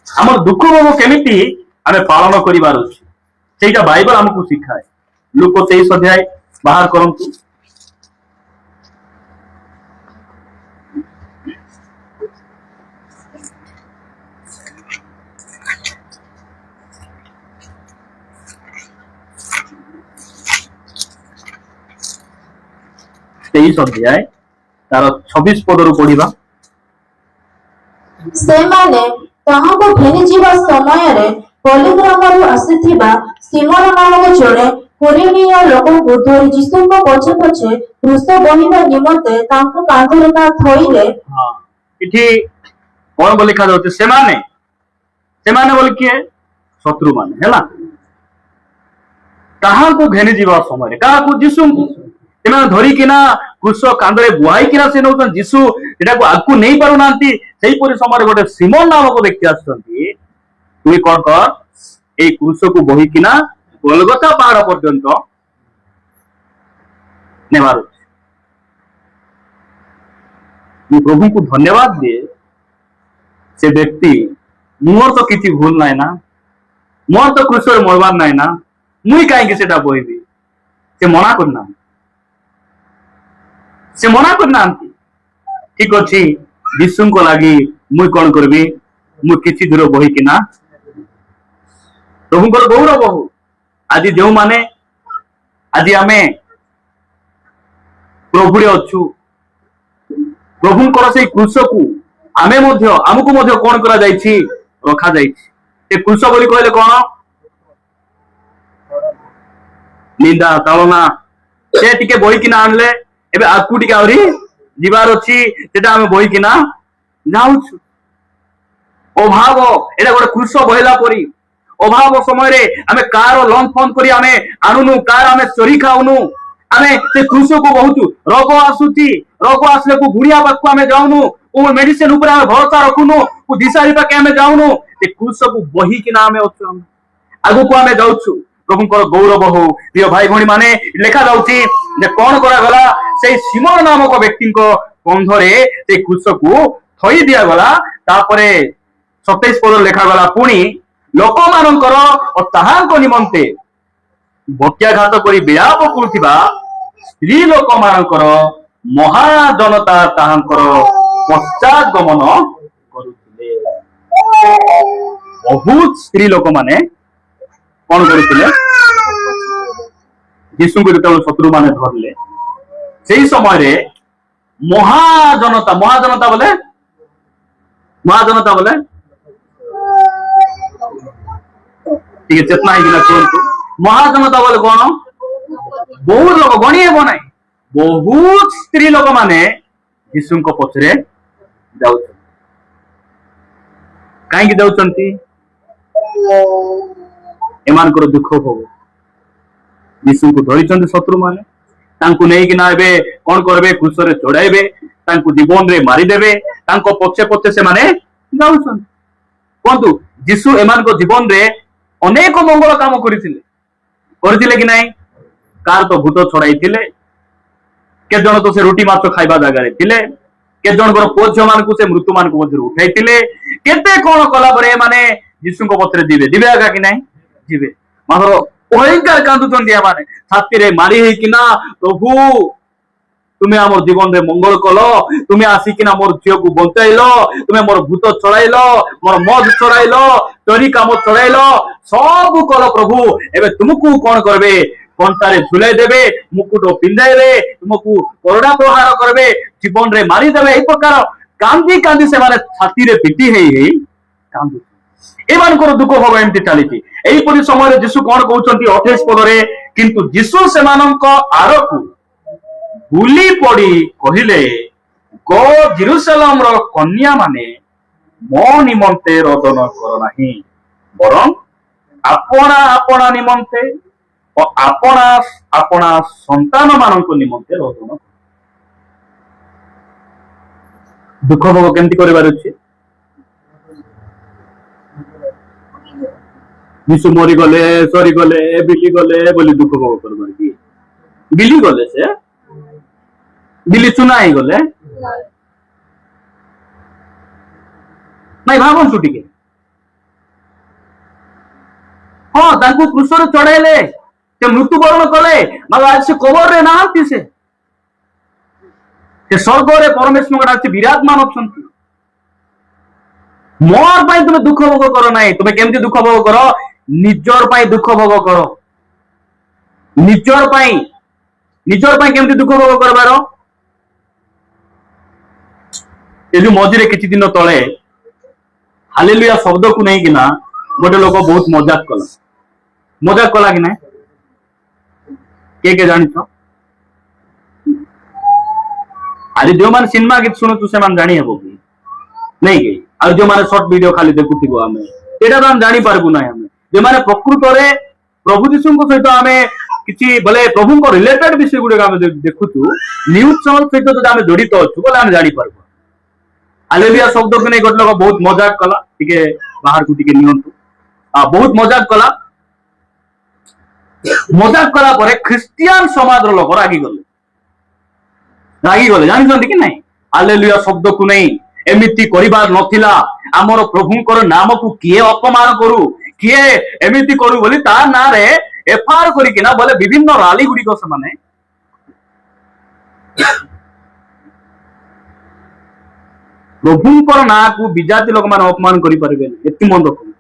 Speaker 1: ଆମର ଦୁଃଖ ଭୋଗ କେମିତି ଆମେ ପାଳନ କରିବାର ଅଛି, ସେଇଟା ବାଇବେଲ ଆମକୁ ଶିଖାଏ। ଲୁକ 23 ଅଧ୍ୟାୟ ବାହାର କରନ୍ତୁ। तेईस अध्याय तार 26 पदरू पढ़िबा।
Speaker 2: ସେମାନେ ତାହାଙ୍କୁ ଘେନିଯିବା ସମୟରେ ପଲିଗ୍ରାମରୁ ଆସିଥିବା ସିମୋନ ନାମକ ଜଣେ କୁରେନୀୟ ଲୋକଙ୍କୁ ଧରି ଯୀଶୁଙ୍କ ପଛେ ପଛେ କ୍ରୁଶ ବହିବା ନିମନ୍ତେ ତାଙ୍କୁ କାନ୍ଧରେ ଥୋଇଲେ।
Speaker 1: ଏଠି କଣ ବୋଲି ଲେଖା ଯାଉଛି? ସେମାନେ ସେମାନେ ବୋଲି କିଏ? ଶତ୍ରୁ ମାନେ ହେଲା। ତାହାଙ୍କୁ ଘେନି ଯିବା ସମୟରେ କାହାକୁ? ଯୀଶୁଙ୍କୁ। ସେମାନେ ଧରିକିନା କ୍ରୁଶ କାନ୍ଧରେ ବୁହାଇକିନା ସେ ନଉଛନ୍ତି। ଯୀଶୁ ଏଟାକୁ ଆଗକୁ ନେଇ ପାରୁନାହାନ୍ତି। ସେଇପରି ସମୟରେ ଗୋଟେ ସିମୋନ ନାମକ ବ୍ୟକ୍ତି ଆସୁଛନ୍ତି। ତୁଇ କଣ କର? ଏଇ କ୍ରୁଶକୁ ବହିକିନା ଗୋଲଗଥା ପାହାଡ ପର୍ଯ୍ୟନ୍ତ ନେବାର ଅଛି। ମୁଁ ପ୍ରଭୁଙ୍କୁ ଧନ୍ୟବାଦ ଦିଏ, ସେ ବ୍ୟକ୍ତି ମୋର ତ କିଛି ଭୁଲ ନାହିଁ ନା, ମୋର ତ କ୍ରୁଶରେ ମରବାର ନାହିଁ ନା, ମୁଇଁ କାହିଁକି ସେଟା ବହିବି? ସେ ମନା କରିନାହାନ୍ତି। ସେ ମନା କରିନାହାନ୍ତି। ଠିକ ଅଛି, ଯୀଶୁଙ୍କ ଲାଗି ମୁଇଁ କଣ କରିବି? ମୁଁ କିଛି ଦୂର ବହିକିନା ପ୍ରଭୁଙ୍କର ଗୌରବ ହଉ। ଆଜି ଯେଉଁମାନେ ଆଜି ଆମେ ପ୍ରଭୁରେ ଅଛୁ, ପ୍ରଭୁଙ୍କର ସେଇ କୃଷକୁ ଆମକୁ ମଧ୍ୟ କଣ କରାଯାଇଛି? ରଖାଯାଇଛି। ଏ କୃଷ ବୋଲି କହିଲେ କଣ? ନିନ୍ଦା ତାଳନା। ସେ ଟିକେ ବହିକିନା ଆଣିଲେ, ଏବେ ଆଗକୁ ଟିକେ ଆହୁରି ଯିବାର ଅଛି, ସେଟା ଆମେ ବହିକିନା ଯାଉଛୁ। ଅଭାବ, ଏଇଟା ଗୋଟେ କୃଷ ବହିଲା ପରି। ଅଭାବ ସମୟରେ ଆମେ କାର ଲୋନ ଫୋନ କରି ଆମେ ଆଣୁନୁ, କାର ଆମେ ଚୋରି ଖାଉନୁ, ଆମେ ସେ କୃଷକୁ ବହୁଛୁ। ରୋଗ ଆସୁଛି, ରୋଗ ଆସିଲେ ଗୁଡିଆ ପାଖକୁ ଆମେ ଯାଉନୁ, ମେଡିସିନ ଉପରେ ଆମେ ଭରସା ରଖୁନୁ, ଦିଶାରୀ ପାଖେ ଆମେ ଯାଉନୁ। ଏ କୃଷକୁ ବହିକିନା ଆମେ ଅଛୁ, ଆଗକୁ ଆମେ ଯାଉଛୁ। ପ୍ରଭୁଙ୍କର ଗୌରବ ହଉ। ପ୍ରିୟ ଭାଇ ଭଉଣୀ ମାନେ, ଲେଖା ଯାଉଛି ଯେ କଣ କରାଗଲା? ସେଇ ସିମୋନ ନାମକ ବ୍ୟକ୍ତିଙ୍କ କନ୍ଧରେ ସେଇ କୃଷକୁ ଥୋଇ ଦିଆଗଲା। ତାପରେ 27 ପଦରେ ଲେଖାଗଲା, ପୁଣି ଲୋକମାନଙ୍କର ଓ ତାହାଙ୍କ ନିମନ୍ତେ ବକ୍ୟାଘାତ କରି ବିଳାପ କରୁଥିବା ସ୍ତ୍ରୀ ଲୋକମାନଙ୍କର ମହାଜନତା ତାହାଙ୍କର ପଶ୍ଚାତଗମନ କରୁଥିଲେ। ବହୁତ ସ୍ତ୍ରୀ ଲୋକମାନେ କଣ କରୁଥିଲେ? ଯୀଶୁଙ୍କୁ ଯେତେବେଳେ ଶତ୍ରୁ ମାନେ ଧରିଲେ, ସେଇ ସମୟରେ ମହାଜନତା ବୋଲେ ଟିକେ ଚେତନା ହେଇକିନା କୁହନ୍ତୁ। ମହାଜନତା ବୋଲେ କଣ? ବହୁତ ଲୋକ, ଗଣି ହେବ ନାହିଁ। ବହୁତ ସ୍ତ୍ରୀ ଲୋକମାନେ ଯୀଶୁଙ୍କ ପଛରେ ଯାଉଛନ୍ତି। କାହିଁକି ଯାଉଛନ୍ତି? ଏମାନଙ୍କର ଦୁଃଖ ଭୋଗ, ଯୀଶୁଙ୍କୁ ଧରିଛନ୍ତି ଶତ୍ରୁ ମାନେ, ତାଙ୍କୁ ନେଇକିନା ଏବେ କଣ କରିବେ? କ୍ରୁଶରେ ଚଢାଇବେ, ତାଙ୍କୁ ଜୀବନରେ ମାରିଦେବେ, ତାଙ୍କ ପଛେ ପଛେ ସେମାନେ ଯାଉଛନ୍ତି। କୁହନ୍ତୁ, ଯୀଶୁ ଏମାନଙ୍କ ଜୀବନରେ ଅନେକ ମଙ୍ଗଳ କାମ କରିଥିଲେ କି ନାଇଁ? କାହାର ତ ଭୂତ ଛଡାଇଥିଲେ, କେତେ ଜଣ ତ ସେ ରୁଟି ମାଛ ଖାଇବା ଜାଗାରେ ଥିଲେ, କେତେ ଜଣଙ୍କର ପୁଅ ଝିଅ ମାନଙ୍କୁ ସେ ମୃତ୍ୟୁ ମାନଙ୍କୁ ମଧ୍ୟରୁ ଉଠାଇଥିଲେ, କେତେ କଣ କଲା ପରେ ଏମାନେ ଯୀଶୁଙ୍କ ପଥରେ ଯିବେ ଆଗା କି ନାଇଁ? ଯିବେ। ମାତ୍ର ଭୟଙ୍କର କାନ୍ଦୁଛନ୍ତି ଏମାନେ, ଛାତିରେ ମାରି ହେଇକିନା, ପ୍ରଭୁ ତୁମେ ଆମର ଜୀବନରେ ମଙ୍ଗଳ କଲ, ତୁମେ ଆସିକିନା ମୋର ଝିଅକୁ ବଞ୍ଚାଇଲ, ତୁମେ ମୋର ଭୂତ ଛଡାଇଲ, ମୋର ମଦ ଛଡାଇଲ, ଚୋରି କାମ ଛଡାଇଲ, ସବୁ କଲ ପ୍ରଭୁ। ଏବେ ତୁମକୁ କଣ କରିବେ? କଣ୍ଟାରେ ଝୁଲାଇ ଦେବେ, ମୁକୁଟ ପିନ୍ଧାଇବେ, ତୁମକୁ କରଡ଼ା ପ୍ରହାର କରିବେ, ଜୀବନରେ ମାରିଦେବେ। ଏହି ପ୍ରକାର କାନ୍ଦି କାନ୍ଦି ସେମାନେ ଛାତିରେ ପିଟି ହେଇ କାନ୍ଦୁ। ଏମାନଙ୍କର ଦୁଃଖ ଭୋଗ ଏମିତି ଚାଲିଛି। ଏହିପରି ସମୟରେ ଯୀଶୁ କଣ କହୁଛନ୍ତି 28 ପଦରେ? କିନ୍ତୁ ଯୀଶୁ ସେମାନଙ୍କ ଆଡ଼କୁ ବୁଲି ପଡି କହିଲେ, ଗୋ ଜେରୁସାଲେମର କନ୍ୟା ମାନେ ମୋ ନିମନ୍ତେ ରୋଦନ କର ନାହିଁ, ବରଂ ଆପଣା ଆପଣା ନିମନ୍ତେ ଓ ଆପଣା ଆପଣା ସନ୍ତାନ ମାନଙ୍କ ନିମନ୍ତେ ରୋଦନ କର। ଦୁଃଖ ଭୋଗ କେମିତି କରିବାର ଅଛି? ଯୀଶୁ ମରିଗଲେ, ସରିଗଲେ, ବିଲିଗଲେ ବୋଲି ଦୁଃଖ ଭୋଗ କରିବାର କି? ବିଲି ଗଲେ, ସେ ବିଲି ଚୁନା ହେଇଗଲେ ନାଇଁ? ଭାବନ୍ତୁ ଟିକେ। ହଁ, ତାଙ୍କୁ କ୍ରୁଶରେ ଚଢାଇଲେ, ସେ ମୃତ୍ୟୁବରଣ କଲେ, ସେ କବରରେ ନାହାନ୍ତି, ସେ ସ୍ୱର୍ଗରେ ପରମେଶ୍ୱରଙ୍କ ଆସି ବିରାଜମାନ ଅଛନ୍ତି। ମୋର ପାଇଁ ତୁମେ ଦୁଃଖ ଭୋଗ କର ନାହିଁ। ତୁମେ କେମିତି ଦୁଃଖ ଭୋଗ କର? ନିଜର ପାଇଁ ଦୁଃଖ ଭୋଗ କର। ନିଜର ପାଇଁ କେମିତି ଦୁଃଖ ଭୋଗ କରିବାର? ଏ ଯୋଉ ମଝିରେ କିଛି ଦିନ ତଳେ ହାଲେଲୁୟା ଶବ୍ଦକୁ ନେଇକିନା ଗୋଟେ ଲୋକ ବହୁତ ମଜାକ କଲା କି ନାଇଁ? କିଏ ଜାଣିଛ? ଆଜି ଯୋଉମାନେ ସିନେମା ଗୀତ ଶୁଣୁଛୁ ସେମାନେ ଜାଣି ହେବ କି ନାଇଁ କି? ଆଉ ଯୋଉମାନେ ସର୍ଟ ଭିଡିଓ ଖାଲି ଦେଖୁଥିବ, ଆମେ ଏଇଟା ତ ଆମେ ଜାଣିପାରିବୁ ନାହିଁ। ଆମେ ଯୋଉମାନେ ପ୍ରକୃତରେ ପ୍ରଭୁ ଯୀଶୁଙ୍କ ସହିତ ଆମେ କିଛି ବୋଲେ ପ୍ରଭୁଙ୍କ ରିଲେଟେଡ ବିଷୟ ଗୁଡିକ ଆମେ ଦେଖୁଛୁ, ନ୍ୟୁଜ ଚ୍ୟାନେଲ ସହିତ ଯଦି ଆମେ ଜଡିତ ଅଛୁ ବୋଲେ ଆମେ ଜାଣିପାରିବୁ। ହାଲେଲୁୟା ଶବ୍ଦକୁ ନେଇ ଗୋଟେ ଲୋକ ବହୁତ ମଜାକ କଲା, ଟିକେ ବାହାରକୁ ଟିକେ ନିଅନ୍ତୁ। ବହୁତ ମଜାକ କଲା ପରେ ଖ୍ରୀଷ୍ଟିଆନ ସମାଜର ଲୋକ ରାଗିଗଲେ। ଜାଣିଛନ୍ତି କି ନାଇଁ? ହାଲେଲୁୟା ଶବ୍ଦକୁ ନେଇ ଏମିତି କରିବାର ନଥିଲା। ଆମର ପ୍ରଭୁଙ୍କର ନାମକୁ କିଏ ଅପମାନ କରୁ, କିଏ ଏମିତି କରୁ ବୋଲି ତା ନାଁରେ ଏଫଆଇଆର କରିକିନା ବୋଲେ ବିଭିନ୍ନ ରାଲି ଗୁଡିକ ସେମାନେ ପ୍ରଭୁଙ୍କର ନାଁକୁ ବିଜାତି ଲୋକମାନେ ଅପମାନ କରିପାରିବେନି। ଏତେ ମନ ରଖନ୍ତୁ।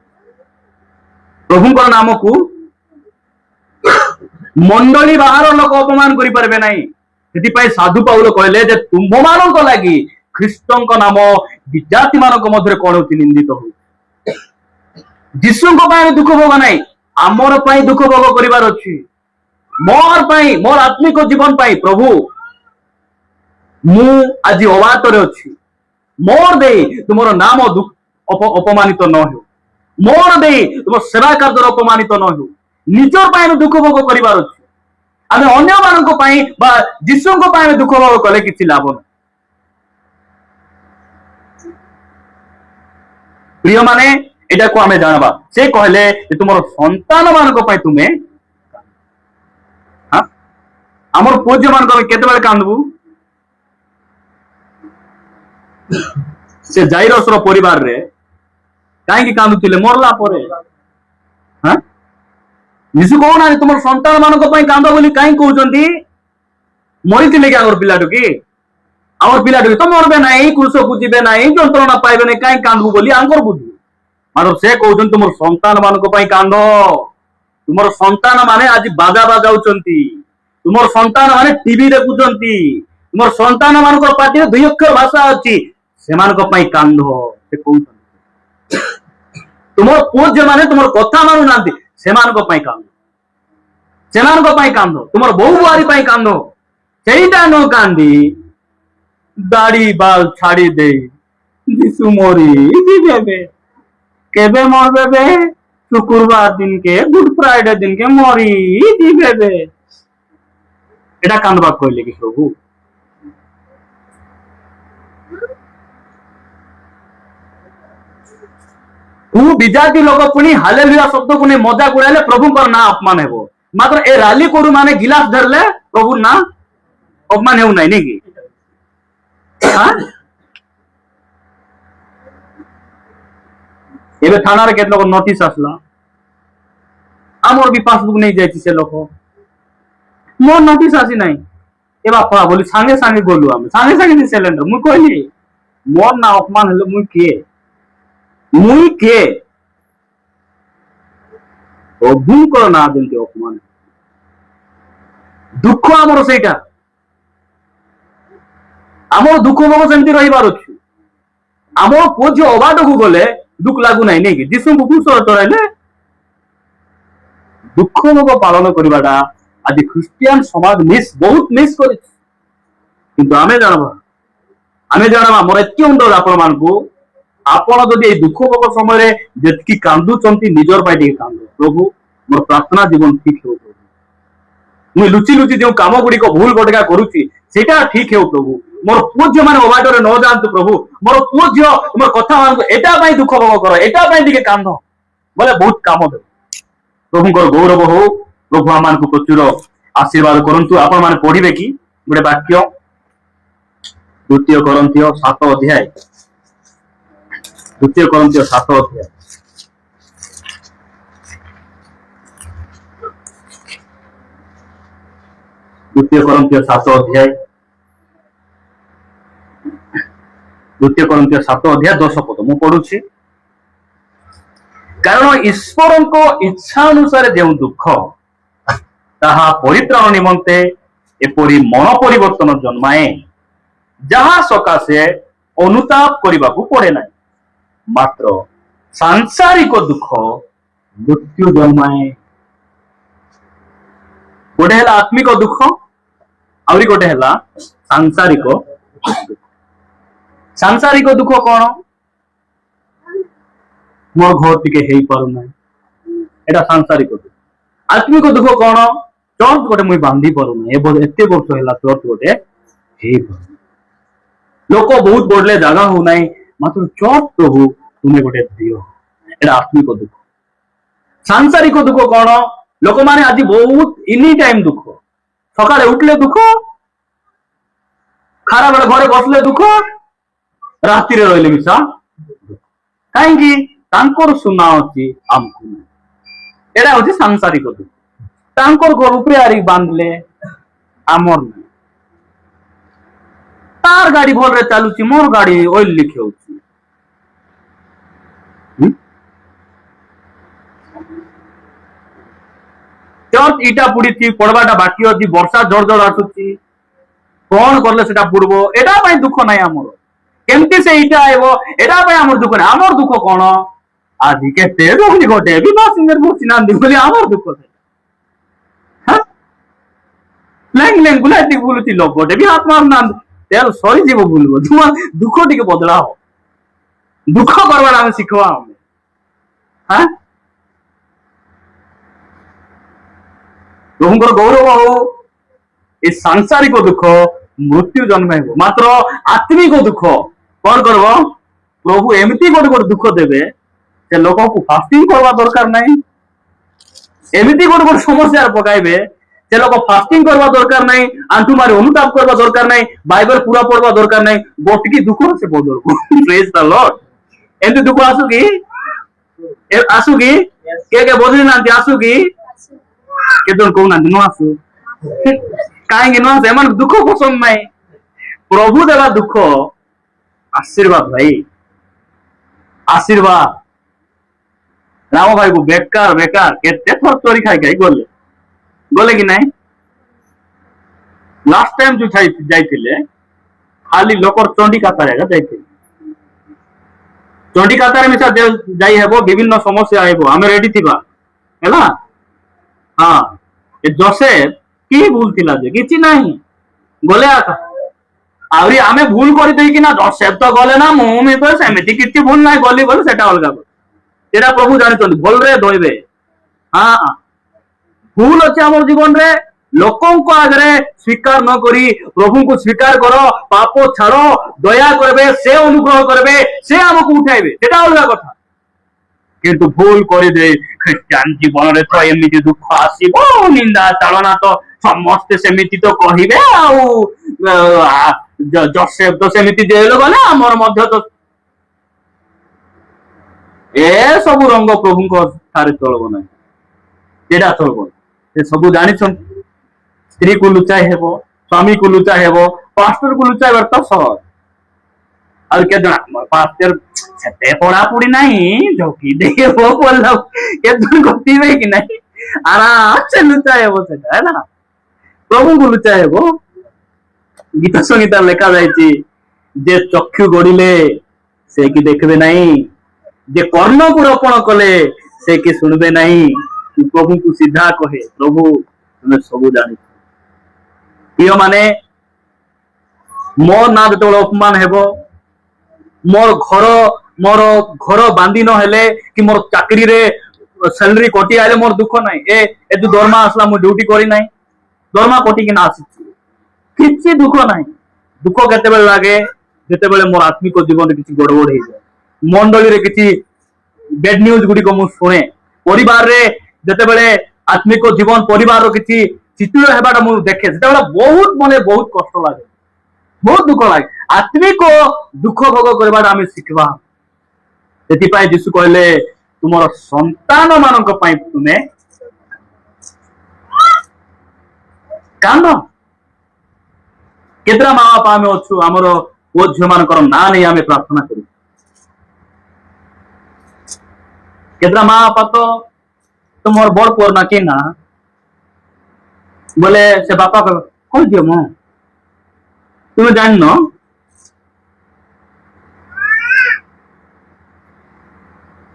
Speaker 1: ପ୍ରଭୁଙ୍କର ନାମକୁ ମଣ୍ଡଳୀ ବାହାର ଲୋକ ଅପମାନ କରିପାରିବେ ନାହିଁ। ସେଥିପାଇଁ ସାଧୁ ପାଉଲ କହିଲେ ଯେ ତୁମମାନଙ୍କ ଲାଗି ଖ୍ରୀଷ୍ଟଙ୍କ ନାମ ବିଜାତି ମାନଙ୍କ ମଧ୍ୟରେ କଣ ହଉଛି? ନିନ୍ଦିତ ହଉଛି। ଯୀଶୁଙ୍କ ପାଇଁ ଦୁଃଖ ଭୋଗ ନାହିଁ, ଆମର ପାଇଁ ଦୁଃଖ ଭୋଗ କରିବାର ଅଛି। ମୋର ପାଇଁ, ମୋର ଆତ୍ମିକ ଜୀବନ ପାଇଁ। ପ୍ରଭୁ, ମୁଁ ଆଜି ଅବାଟରେ ଅଛି, ମୋର ଦେଇ ତୁମର ନାମ ଅପମାନିତ ନ ହେଉ, ମୋର ଦେଇ ତୁମ ସେବା କାର୍ଯ୍ୟରେ ଅପମାନିତ ନ ହେଉ। ନିଜର ପାଇଁ ଆମେ ଦୁଃଖ ଭୋଗ କରିବାର ଅଛି। ଆମେ ଅନ୍ୟମାନଙ୍କ ପାଇଁ ବା ଯୀଶୁଙ୍କ ପାଇଁ ଆମେ ଦୁଃଖ ଭୋଗ କଲେ କିଛି ଲାଭ ନାହିଁ। ପ୍ରିୟ ମାନେ, ଏଟାକୁ ଆମେ ଜାଣବା। ସେ କହିଲେ ଯେ ତୁମର ସନ୍ତାନ ମାନଙ୍କ ପାଇଁ ତୁମେ, ଆମର ପୁଅ ଝିଅ ମାନଙ୍କ ପାଇଁ କେତେବେଳେ କାନ୍ଦବୁ? ସେ ଜାଇରସର ପରିବାରରେ କାହିଁକି କାନ୍ଦୁଥିଲେ ମରଲା ପରେ? ଯୀଶୁ କହୁନାହାନ୍ତି ତୁମର ସନ୍ତାନ ମାନଙ୍କ ପାଇଁ କାନ୍ଦ ବୋଲି କାହିଁକି କହୁଛନ୍ତି? ମରିଥିଲେ କି ଆମର ପିଲାଟୁ କି? ଆମର ପିଲାଟୁ ତ ମରବେ ନାହିଁ, କୃଷକୁ ଯିବେ ନାହିଁ, ଯନ୍ତ୍ରଣା ପାଇବେ ନାହିଁ, କାହିଁକି କାନ୍ଦବୁ ବୋଲି ଆଙ୍କର ବୁଝିବେ। ମାତ୍ର ସେ କହୁଛନ୍ତି ତୁମର ସନ୍ତାନ ମାନଙ୍କ ପାଇଁ କାନ୍ଦ। ତୁମର ସନ୍ତାନ ମାନେ ଆଜି ବାଜା ବାଜାଉଛନ୍ତି, ତୁମର ସନ୍ତାନ ମାନେ ଟିଭି ଦେଖୁଛନ୍ତି, ତୁମର ସନ୍ତାନ ମାନଙ୍କର ପାଟିରେ 2 ଅକ୍ଷର ଭାଷା ଅଛି, ସେମାନଙ୍କ ପାଇଁ କାନ୍ଦ। ସେ କହୁଛନ୍ତି ତୁମର ପୁଅ ଝିଅ ମାନେ ତୁମର କଥା ମାନୁନାହାନ୍ତି, ସେମାନଙ୍କ ପାଇଁ କାନ୍ଦ, ସେମାନଙ୍କ ପାଇଁ କାନ୍ଦ। ତୁମର ବୋହୂ ବୁଆରୀ ପାଇଁ କାନ୍ଦ। ସେଇଟା ନ କାନ୍ଦି ଦାଢି ବାଲ ଛାଡି ଦେଇ ଯୀଶୁ ମରି ଯିବେ, କେବେ ମରବେ? শুক্রবার দিনকে গুড ফ্রাইডে দিনকে মরি দিবে এটা কান্দবা কইলে কি প্রভু ବିଜାତି ଲୋକ ପୁଣି ହାଲେଲୁୟା ଶବ୍ଦକୁ ନେଇ ମଜା ଉଡାଇଲେ ପ୍ରଭୁଙ୍କର ନାଁ ଅପମାନ ହେବ ମାତ୍ର ଏ ରାଲି କରୁ ମାନେ ଗିଲାସ ଧରିଲେ ପ୍ରଭୁ ନାଁ ଅପମାନ ହେଉ ନାହିଁ ନାଇଁ କି ଏବେ ଥାନାରେ କେତେ ଲୋକ ନୋଟିସ ଆସିଲା ଆମର ବି ପାସବୁକ୍ ନେଇ ଯାଇଛି ସେ ଲୋକ ମୋର ନୋଟିସ ଆସି ନାହିଁ ଏ ବାପା ବୋଲି ସାଙ୍ଗେ ସାଙ୍ଗେ ଗଲୁ ଆମେ ସାଙ୍ଗେ ସାଙ୍ଗେ ସିଲିଣ୍ଡର ମୁଁ କହିଲି ମୋର ନାଁ ଅପମାନ ହେଲେ ମୁଇଁ କିଏ ପ୍ରଭୁଙ୍କର ନାଁ ଯେମିତି ଅପମାନ ଦୁଃଖ ଆମର ସେଇଟା ଆମର ଦୁଃଖ ଭୋଗ ସେମିତି ରହିବାର ଅଛି ଆମର ପୁଅ ଝିଅ ଅବାଟକୁ ଗଲେ ଦୁଃଖ ଲାଗୁନାହିଁ ନାଇଁ କି ଯୀଶୁଙ୍କୁ କୁଶଳ ଚଳାଇଲେ ଦୁଃଖ ଭୋଗ ପାଳନ କରିବାଟା ଆଜି ଖ୍ରୀଷ୍ଟିଆନ ସମାଜ ବହୁତ ମିସ୍ କରିଛି କିନ୍ତୁ ଆମେ ଜାଣବା ମୋର ଏତିକି ଅନୁରୋଧ ଆପଣ ମାନଙ୍କୁ ଆପଣ ଯଦି ଏଇ ଦୁଃଖ ଭୋଗ ସମୟରେ ଯେତିକି କାନ୍ଦୁଛନ୍ତି ନିଜର ପାଇଁ ଟିକେ କାନ୍ଦ ପ୍ରଭୁ ମୋର ପ୍ରାର୍ଥନା ଜୀବନ ଠିକ ହେଉ ପ୍ରଭୁ ମୁଁ ଲୁଚି ଯେଉଁ କାମ ଗୁଡିକ ଭୁଲ ଭଟକା କରୁଛି ସେଇଟା ଠିକ ହେଉ ପ୍ରଭୁ ମୋର ପୁଅ ଝିଅ ମାନେ ଅବାଟରେ ନ ଯାଆନ୍ତୁ ପ୍ରଭୁ ମୋର ପୁଅ ଝିଅ ମୋର କଥା ମାନଙ୍କୁ ଏଟା ପାଇଁ ଦୁଃଖ ଭୋଗ କର ଏଟା ପାଇଁ ଟିକେ କାନ୍ଦ ବୋଲେ ବହୁତ କାମ ଦେବ ପ୍ରଭୁଙ୍କର ଗୌରବ ହଉ ପ୍ରଭୁ ଆମମାନଙ୍କୁ ପ୍ରଚୁର ଆଶୀର୍ବାଦ କରନ୍ତୁ ଆପଣ ମାନେ ପଢିବେ କି ଗୋଟେ ବାକ୍ୟ 2 Corinthians 7 ଅଧ୍ୟାୟ 2 Corinthians 7 ଅଧ୍ୟାୟ 2 Corinthians 7 ଅଧ୍ୟାୟ 2 Corinthians 7 ଅଧ୍ୟାୟ 10 ପଦ ମୁଁ ପଢୁଛି କାରଣ ଈଶ୍ୱରଙ୍କ ଇଚ୍ଛା ଅନୁସାରେ ଯେଉଁ ଦୁଃଖ ତାହା ପରିତ୍ରାଣ ନିମନ୍ତେ ଏପରି ମନ ପରିବର୍ତ୍ତନ ଜନ୍ମାଏ ଯାହା ସକାଶେ ଅନୁତାପ କରିବାକୁ ପଡେ ନାହିଁ ମାତ୍ର ସାଂସାରିକ ଦୁଃଖ ମୃତ୍ୟୁ ଜନ୍ମାଏ ଗୋଟେ ହେଲା ଆତ୍ମିକ ଦୁଃଖ ଆହୁରି ଗୋଟେ ହେଲା ସାଂସାରିକ ଦୁଃଖ କଣ ମୋର ଘର ଟିକେ ହେଇପାରୁନାହିଁ ଏଟା ସାଂସାରିକ ଦୁଃଖ ଆତ୍ମିକ ଦୁଃଖ କଣ ଚର୍ଚ୍ଚ ଗୋଟେ ମୁଇଁ ବାନ୍ଧି ପାରୁନାହିଁ ଏତେ ବର୍ଷ ହେଲା ଚର୍ଚ୍ଚ ଗୋଟେ ହେଇପାରୁନାହିଁ ଲୋକ ବହୁତ ବଢିଲେ ଜାଗା ହଉନାହିଁ ମାତ୍ର ଚର୍ଚ୍ଚ ପ୍ରଭୁ ତୁମେ ଗୋଟେ ଦିଅ ଏଟା ଆତ୍ମିକ ଦୁଃଖ ସାଂସାରିକ ଦୁଃଖ କଣ ଲୋକମାନେ ଆଜି ବହୁତ ଏନି ଟାଇମ ଦୁଃଖ ସକାଳେ ଉଠିଲେ ଦୁଃଖ ଖରା ବେଳେ ଘରେ ବସିଲେ ଦୁଃଖ ରାତିରେ ରହିଲେ ମିଶା କାହିଁକି ତାଙ୍କର ସୁନା ଅଛି ଆମକୁ ଏଟା ହଉଛି ସାଂସାରିକ ଦୁଃଖ ତାଙ୍କର ଘର ଉପରେ ଆରି ବାନ୍ଧିଲେ ଆମର ନାହିଁ ତାର ଗାଡି ଭଲରେ ଚାଲୁଛି ମୋର ଗାଡି ଅଏଲ ଲିକ୍ ହେଉଛି ଚର୍ଚ୍ଚ ଇଟା ପୁଡିଛି ପଡବାଟା ବାକି ଅଛି ବର୍ଷା ଝଡ ଆସୁଛି କଣ କଲେ ସେଟା ପୁଡବ ଏଟା ପାଇଁ ଦୁଃଖ ନାହିଁ ଆମର କେମିତି ସେ ଇଟା ଆଇବ ଏଟା ପାଇଁ ଆମର ଦୁଃଖ ନାହିଁ ଆମର ଦୁଃଖ କଣ ଆଜି କେତେ ରୋଗୀ ଗୋଟେ ବିବାହ ସିଂହରେ ବସି ନାହାନ୍ତି ବୋଲି ଆମର ଦୁଃଖ ଗୁଲାଟି ବୁଲୁଛି ଲୋକଟେ ବି ହାତ ମାରୁନାହାନ୍ତି ତେଲ ସରିଯିବ ବୁଲିବ ତୁମ ଦୁଃଖ ଟିକେ ବଦଳା ହବ ଦୁଃଖ କରବାର ଆମେ ଶିଖବା ଆମେ ପ୍ରଭୁଙ୍କର ଗୌରବ ହଉ ଏ ସାଂସାରିକ ଦୁଃଖ ମୃତ୍ୟୁ ଜନ୍ମାଇବ ମାତ୍ର ଆତ୍ମିକ ଦୁଃଖ କଣ କରବ ପ୍ରଭୁ ଏମିତି ଗୋଟେ ଦୁଃଖ ଦେବେ ସେ ଲୋକକୁ ଫାଷ୍ଟିଂ କରିବା ଦରକାର ନାହିଁ ଏମିତି ଗୋଟେ ସମସ୍ୟାରେ ପକାଇବେ ସେ ଲୋକ ଫାଷ୍ଟିଂ କରିବା ଦରକାର ନାହିଁ ଆଣ୍ଠୁ ମାରି ଅନୁତାପ କରିବା ଦରକାର ନାହିଁ ବାଇବେଲ ପୁରା ପଢବା ଦରକାର ନାହିଁ ଗୋଟିକି ଦୁଃଖ ସେ ବଦଳକୁ ପ୍ରେଜ୍ ଦ ଲର୍ଡ ଏମିତି ଦୁଃଖ ଆସୁ କି କିଏ ବଦଳି ନାହାନ୍ତି ଆସୁ କି କେତେ କହୁନାହାନ୍ତି ନ ଆସୁ କାହିଁକି ନ ଆସୁ ଏମାନଙ୍କୁ ଦୁଃଖ ପସନ୍ଦ ନାହିଁ ପ୍ରଭୁ ଦେବା ଦୁଃଖ ଆଶୀର୍ବାଦ ଭାଇ ଆଶୀର୍ବାଦ ରାମ ଭାଇକୁ ବେକାର କେତେ ଥର ଚୋରି ଖାଇ ଗଲେ କି ନାଇଁ ଲାଷ୍ଟ ଟାଇମ ଯୋଉ ଯାଇଥିଲେ ଖାଲି ଲୋକର ଚଣ୍ଡିକାତାରେ ଯାଇଥିଲେ ଚଣ୍ଡିକାତାରେ ମିଶା ଯାଇ ହେବ ବିଭିନ୍ନ ସମସ୍ୟା ହେବ ଆମେ ରେଡି ଥିବା ହେଲା ହଁ ଏ ଜୋସେଫ କି ଭୁଲ ଥିଲା ଯେ କିଛି ନାହିଁ ଗଲେ ଆହୁରି ଆମେ ଭୁଲ କରିଦେଇକିନା ଜୋସେଫ ତ ଗଲେ ନା ମୁଁ ତ ସେମିତି କିଛି ଭୁଲ ନାହିଁ ଗଲି ବୋଲି ସେଟା ଅଲଗା କଥା এটা প্রভু জানিছেন ভলরে ধইবে। হ্যাঁ ভুল আছে আমার জীবনে লোকଙ୍କ ଆଗରେ ସ୍ୱୀକାର ନ କରି ପ୍ରଭୁଙ୍କୁ ସ୍ୱୀକାର କର, ପାପ ଛାଡ, ଦୟା କରିବେ, ସେ ଅନୁଗ୍ରହ କରିବେ, ସେ ଆମକୁ ଉଠାଇବେ, ସେଟା ଅଲଗା କଥା। କିନ୍ତୁ ଭୁଲ କରିଦେ ଖ୍ରୀଷ୍ଟିଆନ ଜୀବନରେ ତ ଏମିତି ଦୁଃଖ ଆସିବ, ନିନ୍ଦା ଚାଳନା ତ ସମସ୍ତେ ସେମିତି ତ କହିବେ, ଆଉ ଜୋସେଫ ତ ସେମିତି ଜେଲ ଗଲେ, ଆମର ମଧ୍ୟ ତ ଏ ସବୁ ରଙ୍ଗ ପ୍ରଭୁଙ୍କ ଠାରେ ଚଳିବ ନାହିଁ, ଏଟା ଚଳିବ। ସେ ସବୁ ଜାଣିଛନ୍ତି ସ୍ତ୍ରୀ କୁ ଲୁଚାଇ ହେବ, ସ୍ୱାମୀ କୁ ଲୁଚାଇ ହେବ, ପାଷ୍ଟର କୁ ଲୁଚାଇବାର ତ ସହଜ। ଆଉ କେତେ ଜଣ ଆମର ପାଷ୍ଟର ସେତେ ପଢାପଢି ନାହିଁ, ଝୋକି ଦେଇ ହେବ ଭଲ, କେତେ ଜଣ ଗପିବେ କି ନାହିଁ, ଆରାମ ସେ ଲୁଚାଇ ହେବ ସେଟା ହେଲା, ପ୍ରଭୁଙ୍କୁ ଲୁଚାଇ ହେବ। ଗୀତ ସଂଗୀତ ଲେଖା ଯାଇଛି ଯେ ଚକ୍ଷୁ ଗଢିଲେ ସେ କି ଦେଖିବେ ନାହିଁ, ଯେ କର୍ଣ୍ଣକୁ ରୋପଣ କଲେ ସେ କି ଶୁଣିବେ ନାହିଁ। ପ୍ରଭୁଙ୍କୁ ସିଧା କହେ, ପ୍ରଭୁ ତୁମେ ସବୁ ଜାଣିଛ। ପ୍ରିୟ ମାନେ ମୋ ନା ଯେତେବେଳେ ଅପମାନ ହେବ, ମୋର ଘର ବାନ୍ଧି ନ ହେଲେ କି ମୋର ଚାକିରିରେ ସାଲାରୀ କଟି ଆଇଲେ ମୋର ଦୁଃଖ ନାହିଁ। ଏ ଯୋଉ ଦରମା ଆସିଲା ମୁଁ ଡ୍ୟୁଟି କରି ନାହିଁ, ଦରମା କଟିକିନା ଆସିଛି, କିଛି ଦୁଃଖ ନାହିଁ। ଦୁଃଖ କେତେବେଳେ ଲାଗେ ଯେତେବେଳେ ମୋର ଆତ୍ମିକ ଜୀବନରେ କିଛି ଗଡବଡ ହେଇଯାଏ, ମଣ୍ଡଳୀରେ କିଛି ବେଡ୍ ନ୍ୟୁଜ ଗୁଡିକ ମୁଁ ଶୁଣେ, ପରିବାରରେ ଯେତେବେଳେ ଆତ୍ମିକ ଜୀବନ ପରିବାରର କିଛି ଚିତ୍ର ହେବାଟା ମୁଁ ଦେଖେ, ସେତେବେଳେ ବହୁତ ମାନେ ବହୁତ କଷ୍ଟ ଲାଗେ, ବହୁତ ଦୁଃଖ ଲାଗେ। ଆତ୍ମିକ ଦୁଃଖ ଭୋଗ କରିବାଟା ଆମେ ଶିଖିବା। ସେଥିପାଇଁ ଯୀଶୁ କହିଲେ ତୁମର ସନ୍ତାନ ମାନଙ୍କ ପାଇଁ ତୁମେ କାନ୍ଦ। କେତେଟା ମା ବାପା ଆମେ ଅଛୁ, ଆମର ପୁଅ ଝିଅ ମାନଙ୍କର ନାଁ ନେଇ ଆମେ ପ୍ରାର୍ଥନା କରୁ। କେତେଟା ମା ବାପା ତ ତୁମର ବଡ ପୁଅ ନା କି ନା ବୋଲେ ସେ ବାପା କହିଦିଅ ମୁଁ, ତୁମେ ଜାଣିନ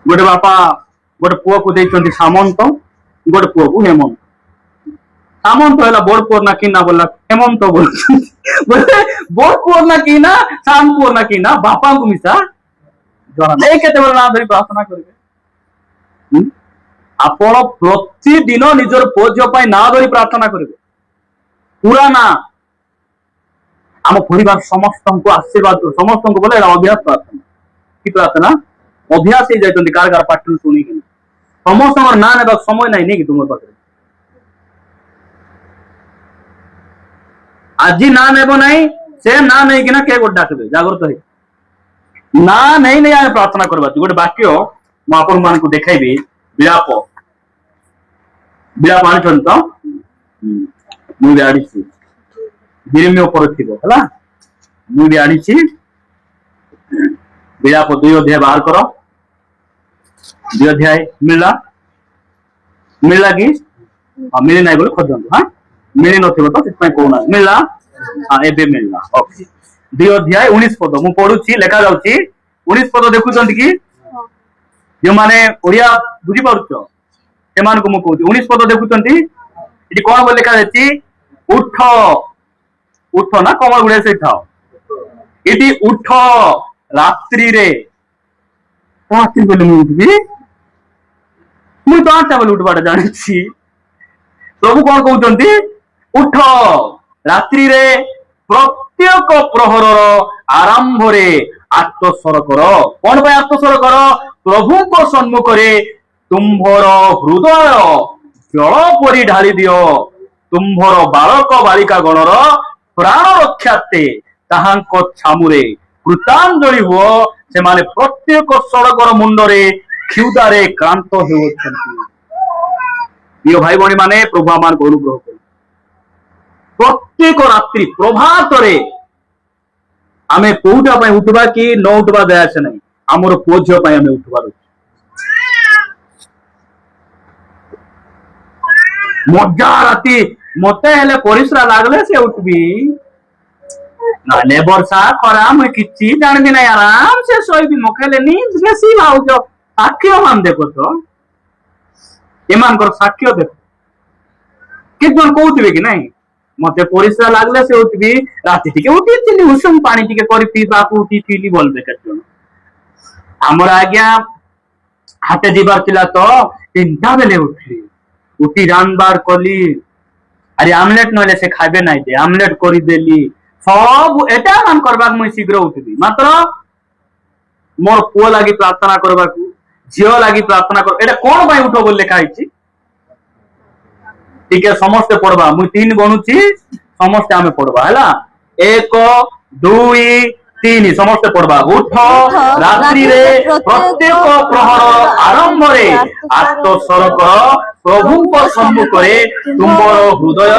Speaker 1: ଗୋଟେ ବାପା ଗୋଟେ ପୁଅକୁ ଦେଇଛନ୍ତି ସାମନ୍ତ, ଗୋଟେ ପୁଅକୁ ହେମନ୍ତ। ସାମନ୍ତ ହେଲା ବଡ ପୁଅ ନା କି ନା ବୋଲା ହେମନ୍ତ ବୋଲୁଛନ୍ତି, ବୋଲେ ବଡ ପୁଅ ନା କି ନା ସାନ ପୁଅ ନା କି ନା ବାପାଙ୍କୁ ମିଶା ଜଣା ନାହିଁ। କେତେବେଳେ ନା ଧରି ପ୍ରାର୍ଥନା କରିବେ। ଆପଣ ପ୍ରତିଦିନ ନିଜର ପୁଅ ଝିଅ ପାଇଁ ନାଁ ଧରି ପ୍ରାର୍ଥନା କରିବେ, ପୁରା ନା। ଆମ ପରିବାର ସମସ୍ତଙ୍କୁ ଆଶୀର୍ବାଦ, ସମସ୍ତଙ୍କୁ ବୋଲେ ଅଭ୍ୟାସ ପ୍ରାର୍ଥନା, କି ପ୍ରାର୍ଥନା ଅଭ୍ୟାସ ହେଇଯାଇଛନ୍ତି କାହାର କାହାର ପାଟିରୁ ଶୁଣିକି। ସମସ୍ତଙ୍କର ନାଁ ନେବାକୁ ସମୟ ନାହିଁ ନେଇକି ତୁମ ପାଖରେ। ଆଜି ନାଁ ନେବ ନାହିଁ, ସେ ନାଁ ନେଇକିନା କିଏ ଗୋଟେ ଡାକିବେ, ଜାଗ୍ରତ ହେଇ ନାଁ ନେଇ ନେଇ ଆମେ ପ୍ରାର୍ଥନା କରିବା। ଗୋଟେ ବାକ୍ୟ ମୁଁ ଆପଣ ମାନଙ୍କୁ ଦେଖାଇବି, ବିଳାପ ଆଣିଛନ୍ତି ତ, ମୁଁ ବି ଆଣିଛି, ବିରିମି ଉପରେ ଥିବ ହେଲା, ମୁଁ ବି ଆଣିଛି। ବିଳାପ 2 ଅଧ୍ୟାୟ ବାହାର କର, 2 ଅଧ୍ୟାୟ ମିଳିଲା କି? ମିଳି ନାହିଁ ବୋଲି ଖୋଜନ୍ତୁ। ହଁ ମିଳି ନଥିବ ତ ସେଥିପାଇଁ କହୁନାହାନ୍ତି, ମିଳିଲା? ଏବେ ମିଳିଲା। 2 ଅଧ୍ୟାୟ 19 ପଦ ମୁଁ ପଢୁଛି, ଲେଖା ଯାଉଛି 19 ପଦ ଦେଖୁଛନ୍ତି କି? ଯେଉଁମାନେ ଓଡିଆ ବୁଝିପାରୁଛ ସେମାନଙ୍କୁ ମୁଁ କହୁଛି, 19 ପଦ ଦେଖୁଛନ୍ତି, ଏଠି କଣ ବୋଲି ଲେଖା ଯାଇଛି? ଉଠ ଉଠ ନା କମଳ ଗୁଡେ ସେଇଥାଉ, ଏଠି ଉଠ ରାତ୍ରିରେ। ରାତ୍ରି ବୋଲି ମୁଁ ଉଠିବି, ମୁଁ ତ 8ଟା ବୋଲି ଉଠିବାଟା ଜାଣିଛି। ପ୍ରଭୁ କଣ କହୁଛନ୍ତି? ଉଠ ରାତ୍ରିରେ ପ୍ରତ୍ୟେକ ପ୍ରହରର ଆରମ୍ଭରେ ଆତ୍ମସ୍ୱର କର। କଣ ପାଇଁ ଆତ୍ମସ୍ୱର କର? ପ୍ରଭୁଙ୍କ ସମ୍ମୁଖରେ ତୁମ୍ଭର ହୃଦୟ ଜଳ ପରି ଢାଳି ଦିଅ, ତୁମ୍ଭର ବାଳକ ବାଳିକା ଗଣର ପ୍ରାଣ ରକ୍ଷାର୍ଥେ ତାହାଙ୍କ ଛାମୁରେ କୃତାଞ୍ଜଳି ହୁଅ। ସେମାନେ ପ୍ରତ୍ୟେକ ସଡ଼କର ମୁଣ୍ଡରେ କ୍ଷୁଧାରେ କ୍ଳାନ୍ତ ହେଉଅଛନ୍ତି। ପ୍ରିୟ ଭାଇ ଭଉଣୀ ମାନେ, ପ୍ରଭୁ ଆମମାନଙ୍କୁ ଅନୁଗ୍ରହ କରୁ। ପ୍ରତ୍ୟେକ ରାତ୍ରି ପ୍ରଭାତରେ ଆମେ କୋଉଟା ପାଇଁ ଉଠିବା କି ନ ଉଠିବା ଦୟାସେ ନାହିଁ, ଆମର ପୁଅ ଝିଅ ପାଇଁ ଆମେ ଉଠିବାର ଅଛି। ମଜା ରାତି ମତେ ହେଲେ ପରିଶ୍ରା ଲାଗଲେ ସେ ଉଠିବି, ନହେଲେ ବର୍ଷା ଖରା ମୁଇଁ କିଛି ଜାଣିବି ନାହିଁ, ଆରାମ ସେ ଶୋଇବି। ମଖେଲେନି ବେଶୀ ଭାଉଛ ସାକ୍ଷ୍ୟ ମାନ ଦେଖ ତ, ଏମାନଙ୍କର ସାକ୍ଷ୍ୟ ଦେଖ। କେତେ ଜଣ କହୁଥିବେ କି ନାଇଁ ମତେ ପରିଶ୍ରା ଲାଗଲେ ସେ ଉଠିବି, ରାତି ଟିକେ ଉଠିଥିଲି ଉଷୁମ ପାଣି ଟିକେ କରି ପିଇବାକୁ ଉଠିଥିଲି ବୋଲବେ କେତେ ଜଣ। ଆମର ଆଜ୍ଞା हाटे जीवार थिला तो 3टा बेले उठली उठी रानबार कली अरे आमलेट नहले से खाइबे नाइ दे आमलेट करी देली सब एटा काम करबाक मुई शीघ्र उठिबी मात्र मोर पुओ लागी प्रार्थना करबाकू झियो लागी प्रार्थना कर एटा कोन भाई उठो बोल लिखा आइछि ठीक है समस्ते पढ़वा मुई 3 गणुची समस्ते आमे पढ़वा हला 1 2 3 समस्ते पढ़वा उठ रात्रि रे प्रत्येक प्रहर आरंभ रे आत्मस्वर कर प्रभु को सम्मुख रे तुमर हृदय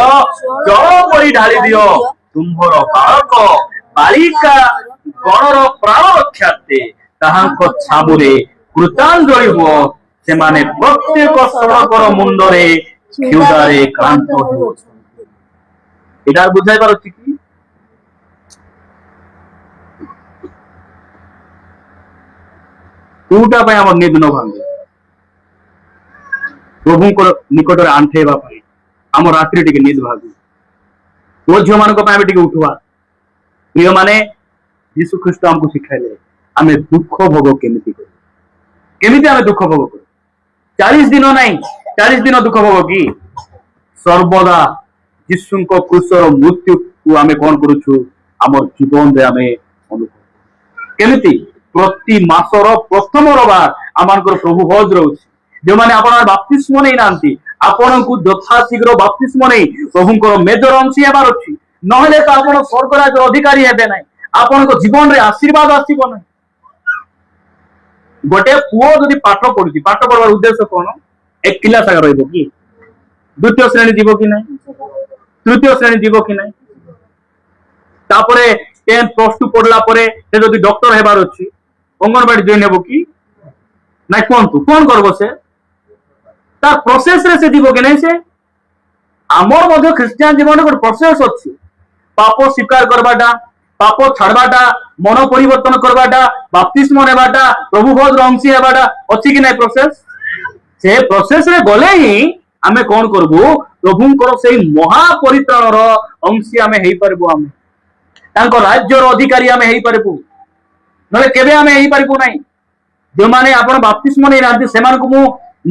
Speaker 1: जल परि ढाली दियो तुमर बालक बालिका गणर प्राण रक्षाते ताहांको छाबुरे कृतांजलि हुओ से माने प्रत्येक सड़कर मुंडरे क्षुधारे क्रांत हो एटार बुझाई पारुछि कि कोटा पय हमर निद न भांगे प्रभु निकट आंठेबा आम रात्रि टिके निद भागु वो झील मान टिके उठवा प्रिय माने यीशु ख्रीष्ट हमको शिखाइले आमे दुख भोग केमिति करू केमिति आमे दुख भोग करू 40 दिन नहीं 40 दिन दुख भोग कि सर्वदा यीशु को क्रूसर मृत्यु को आमे कोन करूछु हमर जीवन रे आमे अनुभव केमिति प्रति मासर प्रथम रविवार आमानकर प्रभु भोज रहउछि जो माने आपण बाप्तिस्म नै नांती आपण को यथा शीघ्र बाप्तिस्म नै प्रभु को मेजर अंश हेबार अछि नहले तो आपण स्वर्ग राज्य अधिकारी हेबे नै आपण को जीवन रे आशीर्वाद आसीबो नै गोटे पुओ जदि पाठ पढुछि पाठ पढवार उद्देश्य कोन एक किला सागर रहइबो कि द्वितीय श्रेणी जीवो कि नै तृतीय श्रेणी जीवो कि नै तापरे 10 प्लस 2 पढला परे से जदि डॉक्टर हेबार अछि अंगनवाड़ी जॉइन हेबो कि नै कोन करबो से तार प्रोसेस रे से जीवो कि नै से आमर मध्य ख्रिस्टियन जीवन गोटे प्रोसेस अछि पाप स्वीकार करबाटा पाप छाड़बाटा मन परिवर्तन करबाटा बाप्तिस्म नेबाटा प्रभु भोज अंशी हेबाटा अछि कि नै प्रोसेस से प्रोसेस रे गले ही आमे कोन करबो प्रभुंकर सेही महापरित्राणर अंशी आमे हेई परबो आमे तांको राज्यर अधिकारी आमे हेई परबो नले केबे आमे हेई परबो नै जो माने आपण बाप्तिस्म नै रांती सेमान को मु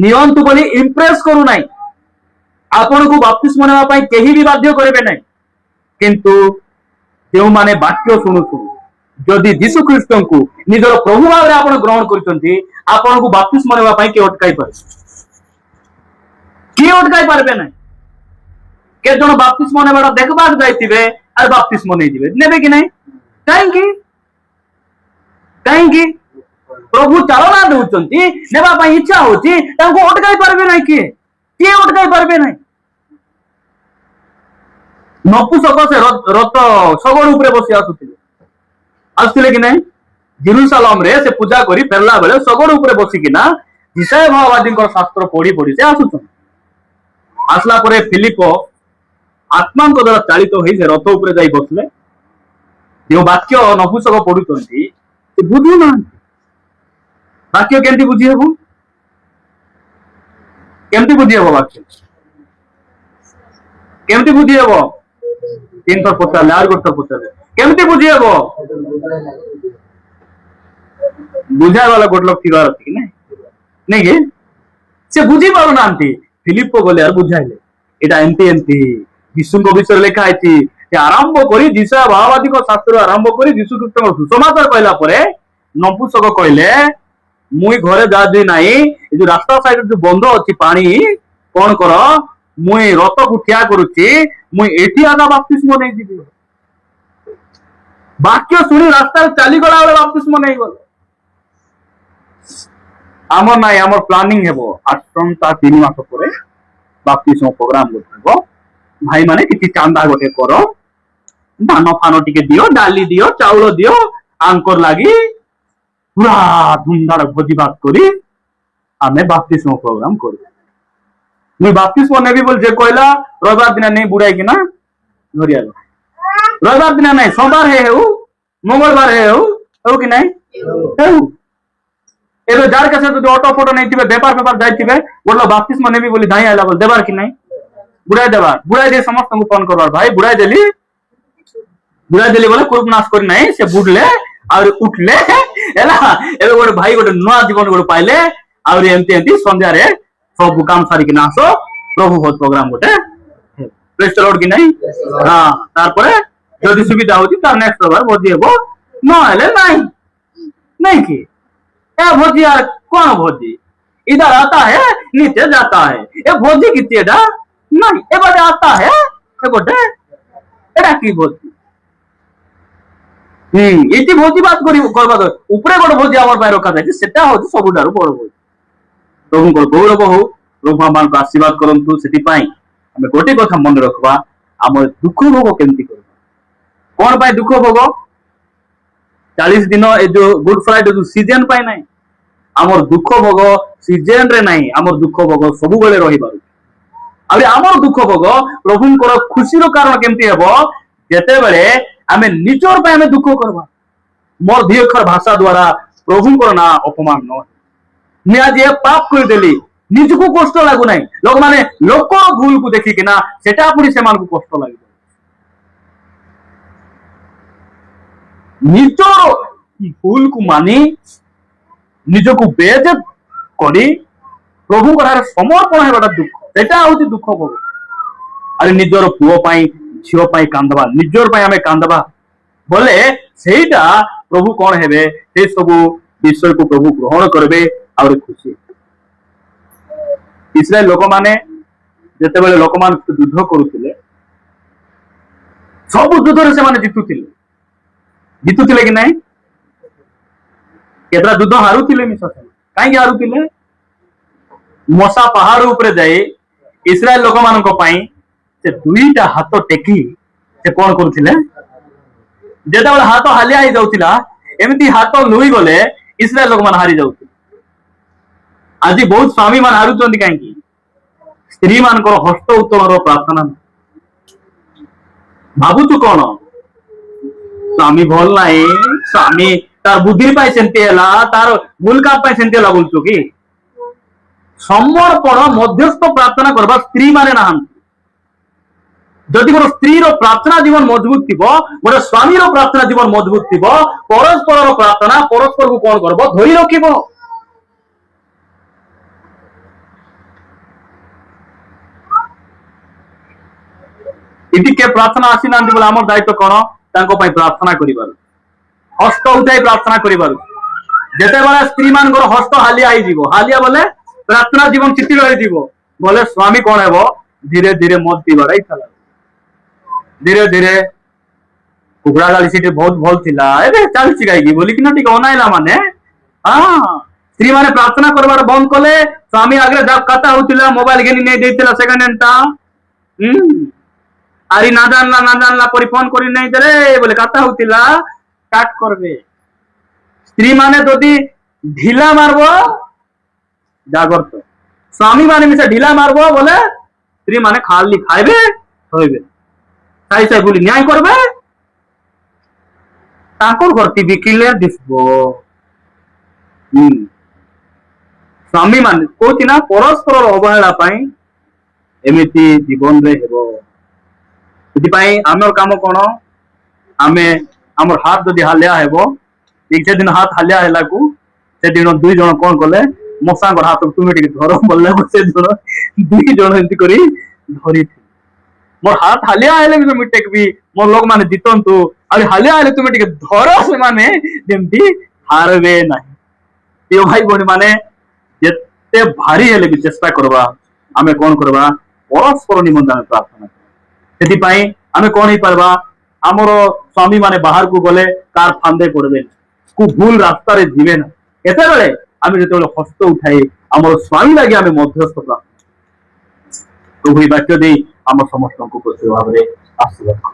Speaker 1: नियंतु बोली इंप्रेस करू नै आपण को बाप्तिस्म नेबा पई केही भी बाध्य करबे नै किंतु जो माने वाक्य शुणु जदि यीशु ख्रीष्ट को निजर प्रभु भाव रे आपण ग्रहण करचंती आपण को बाप्तिस्म नेबा पई के अटकाई पारबे नै के जण बाप्तिस्म नेबाटा देखबा जायतिबे आर बाप्तिस्म नै दिबे नेबे कि नै काहेकि प्रभु चालना देउचंती नेबा पई इच्छा होची तांको अटकाई पारबे नै के अटकाई पारबे नै नपुसक से रथ सगड़ उपरे बसी आसुथिले कि नहीं जेरुसालेम रे से पूजा करी फेरला बेले सगड़ उपरे बसिकिना ईसाया भाववादी शास्त्र पढ़ी पढ़ी से आसुछन आसला परे फिलिप आत्मा द्वारा चालित होई से रथ उपरे जाई बसले जो वाक्य नपुसक पढ़ुचंती से बुझु ना वाक्य केमती बुझी हेबो वाक्य केमती बुझी हेबो 3 थर पचारे आर गोटे पचारे केमती बुझी हेबो बुझाय वाला गोट लोक थिबार अछि कि नै कि से बुझी पारु नांती फिलिप गले आर बुझाइले एटा एंती यीशु को विषय लिखा आइछि जे आरंभ करी दिशा भाववादी को शास्त्र आरंभ करी यीशु ख्रीष्ट को सुसमाचार कहला परे नपुसक कहले मुई घरे जा दे नाही ए जो रास्ता साइड जो बंध अछि पानी कोन कर मुई रथ को ठिया करूची मुई एठी आगा बाप्तिस्म नै दिबी वाक्य सुनी रास्ता चली गला वाला बाप्तिस्म नै गल आमर नाइ आमर प्लानिंग हेबो आसंता 3 मास परे बाप्तिस्म प्रोग्राम गोठबो भाई माने किछि चांदा गोटे करो धान फानो टिके दियो डाली दियो चाउल दियो आंकर लागी पूरा धूमधाम भोजी बात करी आमे बाप्तिस्म प्रोग्राम करू मुई बाप्तिस्म नेबी बोल जे कहला रविवार दिन नहीं बुड़ाई कि ना धरिया रविवार दिन नहीं सोमवार है मंगलवार है कि नहीं एबे जार के से ऑटो फोटो नहीं थिबे व्यापार पेपर जाइथिबे बोलो बाप्तिस्म नेबी बोली धाई आइला बोल देबार कि नहीं बुड़ाई दे समस्त को फोन करबार भाई बुड़ाई देली बोले कुरुप नाश कर नहीं से बुडले और उठले एला एबे गोटे भाई गोटे नया जीवन गोटे पाइले आउरी एमती एमती संध्यारे सब काम सारिकिना आसो प्रभु भोज प्रोग्राम गोटे प्रेज द लॉर्ड कि नहीं हाँ तारपरे जदि सुविधा होची तार नेक्स्ट बार भोजी हेबो न हेले नहीं कि ए भोजी यार कौन भोजी इधर आता है नीचे जाता है ए भोजी किती एटा नहीं ए बाटे आता है ए गोटे एटा की भोजी इति भोजी बात करबा दो ऊपरे गोटे भोजी आवर पाए रखा जाय सेटा होची सबुडारु बड़ भोजी प्रभु गौरव हो प्रभु मान को आशीर्वाद करंतु सेति पाई हमें गोटे कथा मन रखबा हमर दुख भोग केमती करबा कोन पाए दुख भोग 40 दिन ए जो गुड फ्राइडे जो सीजन पाए नाही हमर दुख भोग सीजन रे नाही हमर दुख भोग सब बेले रहि बारु अबे हमर दुख भोग प्रभु को खुशी रो कारण केमती हेबो जेते बेले हमें निजोर पे हमें दुख करबा मोर धियखर भाषा द्वारा प्रभु को ना अपमान न मैं आज ये पाप कर देली निजको कष्ट लागु नाही लोक माने लोक भूल को देखि किना सेटा पुनी से मान को कष्ट लागि निजो भूल को मानी निजको बेइज्जत करी प्रभु को समर्पण हेबाटा दुख सेटा होची दुख भोग अरे निजर पुओ पाई झियो पाई कांदबा निजर पाई हमें कांदबा बोले सेटा प्रभु कौन हेबे से सब विषय को प्रभु ग्रहण करबे और खुशी इस्राएल लोक माने जेते बेले लोक मान युद्ध करूथिले सब युद्ध रे से माने जितुथिले कि नहीं केतरा युद्ध हारुथिले मिसा काई हारुथिले मोसा पहाड़ ऊपर जाई इस्राएल लोक मान को पाई से दुईटा हाथ टेकी से कौन करूथिले जेते बेले हाथ हालिया ही जाउथिला एमती हाथ लुई गले इस्राएल लोक मान हारी जाउथिले आज बहुत स्वामी मान हारुचंदी काई स्त्री मान को हस्त उत्तोलन प्रार्थना भावुचु कौन स्वामी भल नाही स्वामी तार बुद्धि पाई सेंती हैला तार भूल का पाई सेंती हैला बोलचो कि समर्पण मध्यस्थ प्रार्थना करबा स्त्री माने नाहंती जदि मोर स्त्री रो प्रार्थना जीवन मजबूत थिबो मोर स्वामी रो प्रार्थना जीवन मजबूत थिबो परस्पर रो प्रार्थना परस्पर को कोन करबो धरि रखिबो इति के प्रार्थना आसी नांती बोले हमर दायित्व कोन तांको पई प्रार्थना करिबार हस्त उठाई प्रार्थना करिबार जेते बेला स्त्री मान को हस्त हालिया आइ जीवो हालिया बोले प्रार्थना जीवन चिति रहि जीवो बोले स्वामी कोन हेबो धीरे धीरे मत दिबाराई चला धीरे धीरे कुकुड़ा गाली सीटे बहुत भल थिला एबे चलछि गाई बोली कि न ठीक ओनाइला माने हां स्त्री माने प्रार्थना करबार बंद कले स्वामी आगे जब कथा होतिला मोबाइल घेनी नहीं देतिला सेकंड हैंड आरी ना जानला परी फोन करी नहीं दे बोले कथा होतिला काट करबे स्त्री माने जदि ढिला मारबो जागरत स्वामी माने मिसे ढिला मारबो बोले स्त्री माने खाली खाइबे होइबे साई साई बोली न्याय करबे ताकोर करती बिकिले दिसबो स्वामी माने कोची ना परस्पर अवहेला पाई एमिति जीवन रे हेबो पाई आमर काम कौन आमे आमर हाथ जदि हालिया हेबो ठीक से दिन हाथ हालिया हैला को से दिन दुई जन कौन कले मोसा हाथ तुम धर बोलले से जन दुई जन एंती करी धरी मोर हाथ हालिया हेले भी तुम टेकबी मोर लोग माने जितंतु अरे हालिया हेले तुम टिके धर से माने जेमती हारबे नाही यो भाई बहनी माने जेते भारी हेले भी चेष्टा करबा आमे कौन करबा परस्पर निमंत्रण प्रार्थना सेति पाई आमे कोन ही परबा हमरो स्वामी माने बाहर को गले कार फांदे करबे को भूल रास्ता रे जीवे ना एते बेले आमे जेते बेले हस्त उठाई हमरो स्वामी लागि आमे मध्यस्थ प्रार्थना प्रभु वाक्य दे हम समस्त को खुशी भाव रे आशीर्वाद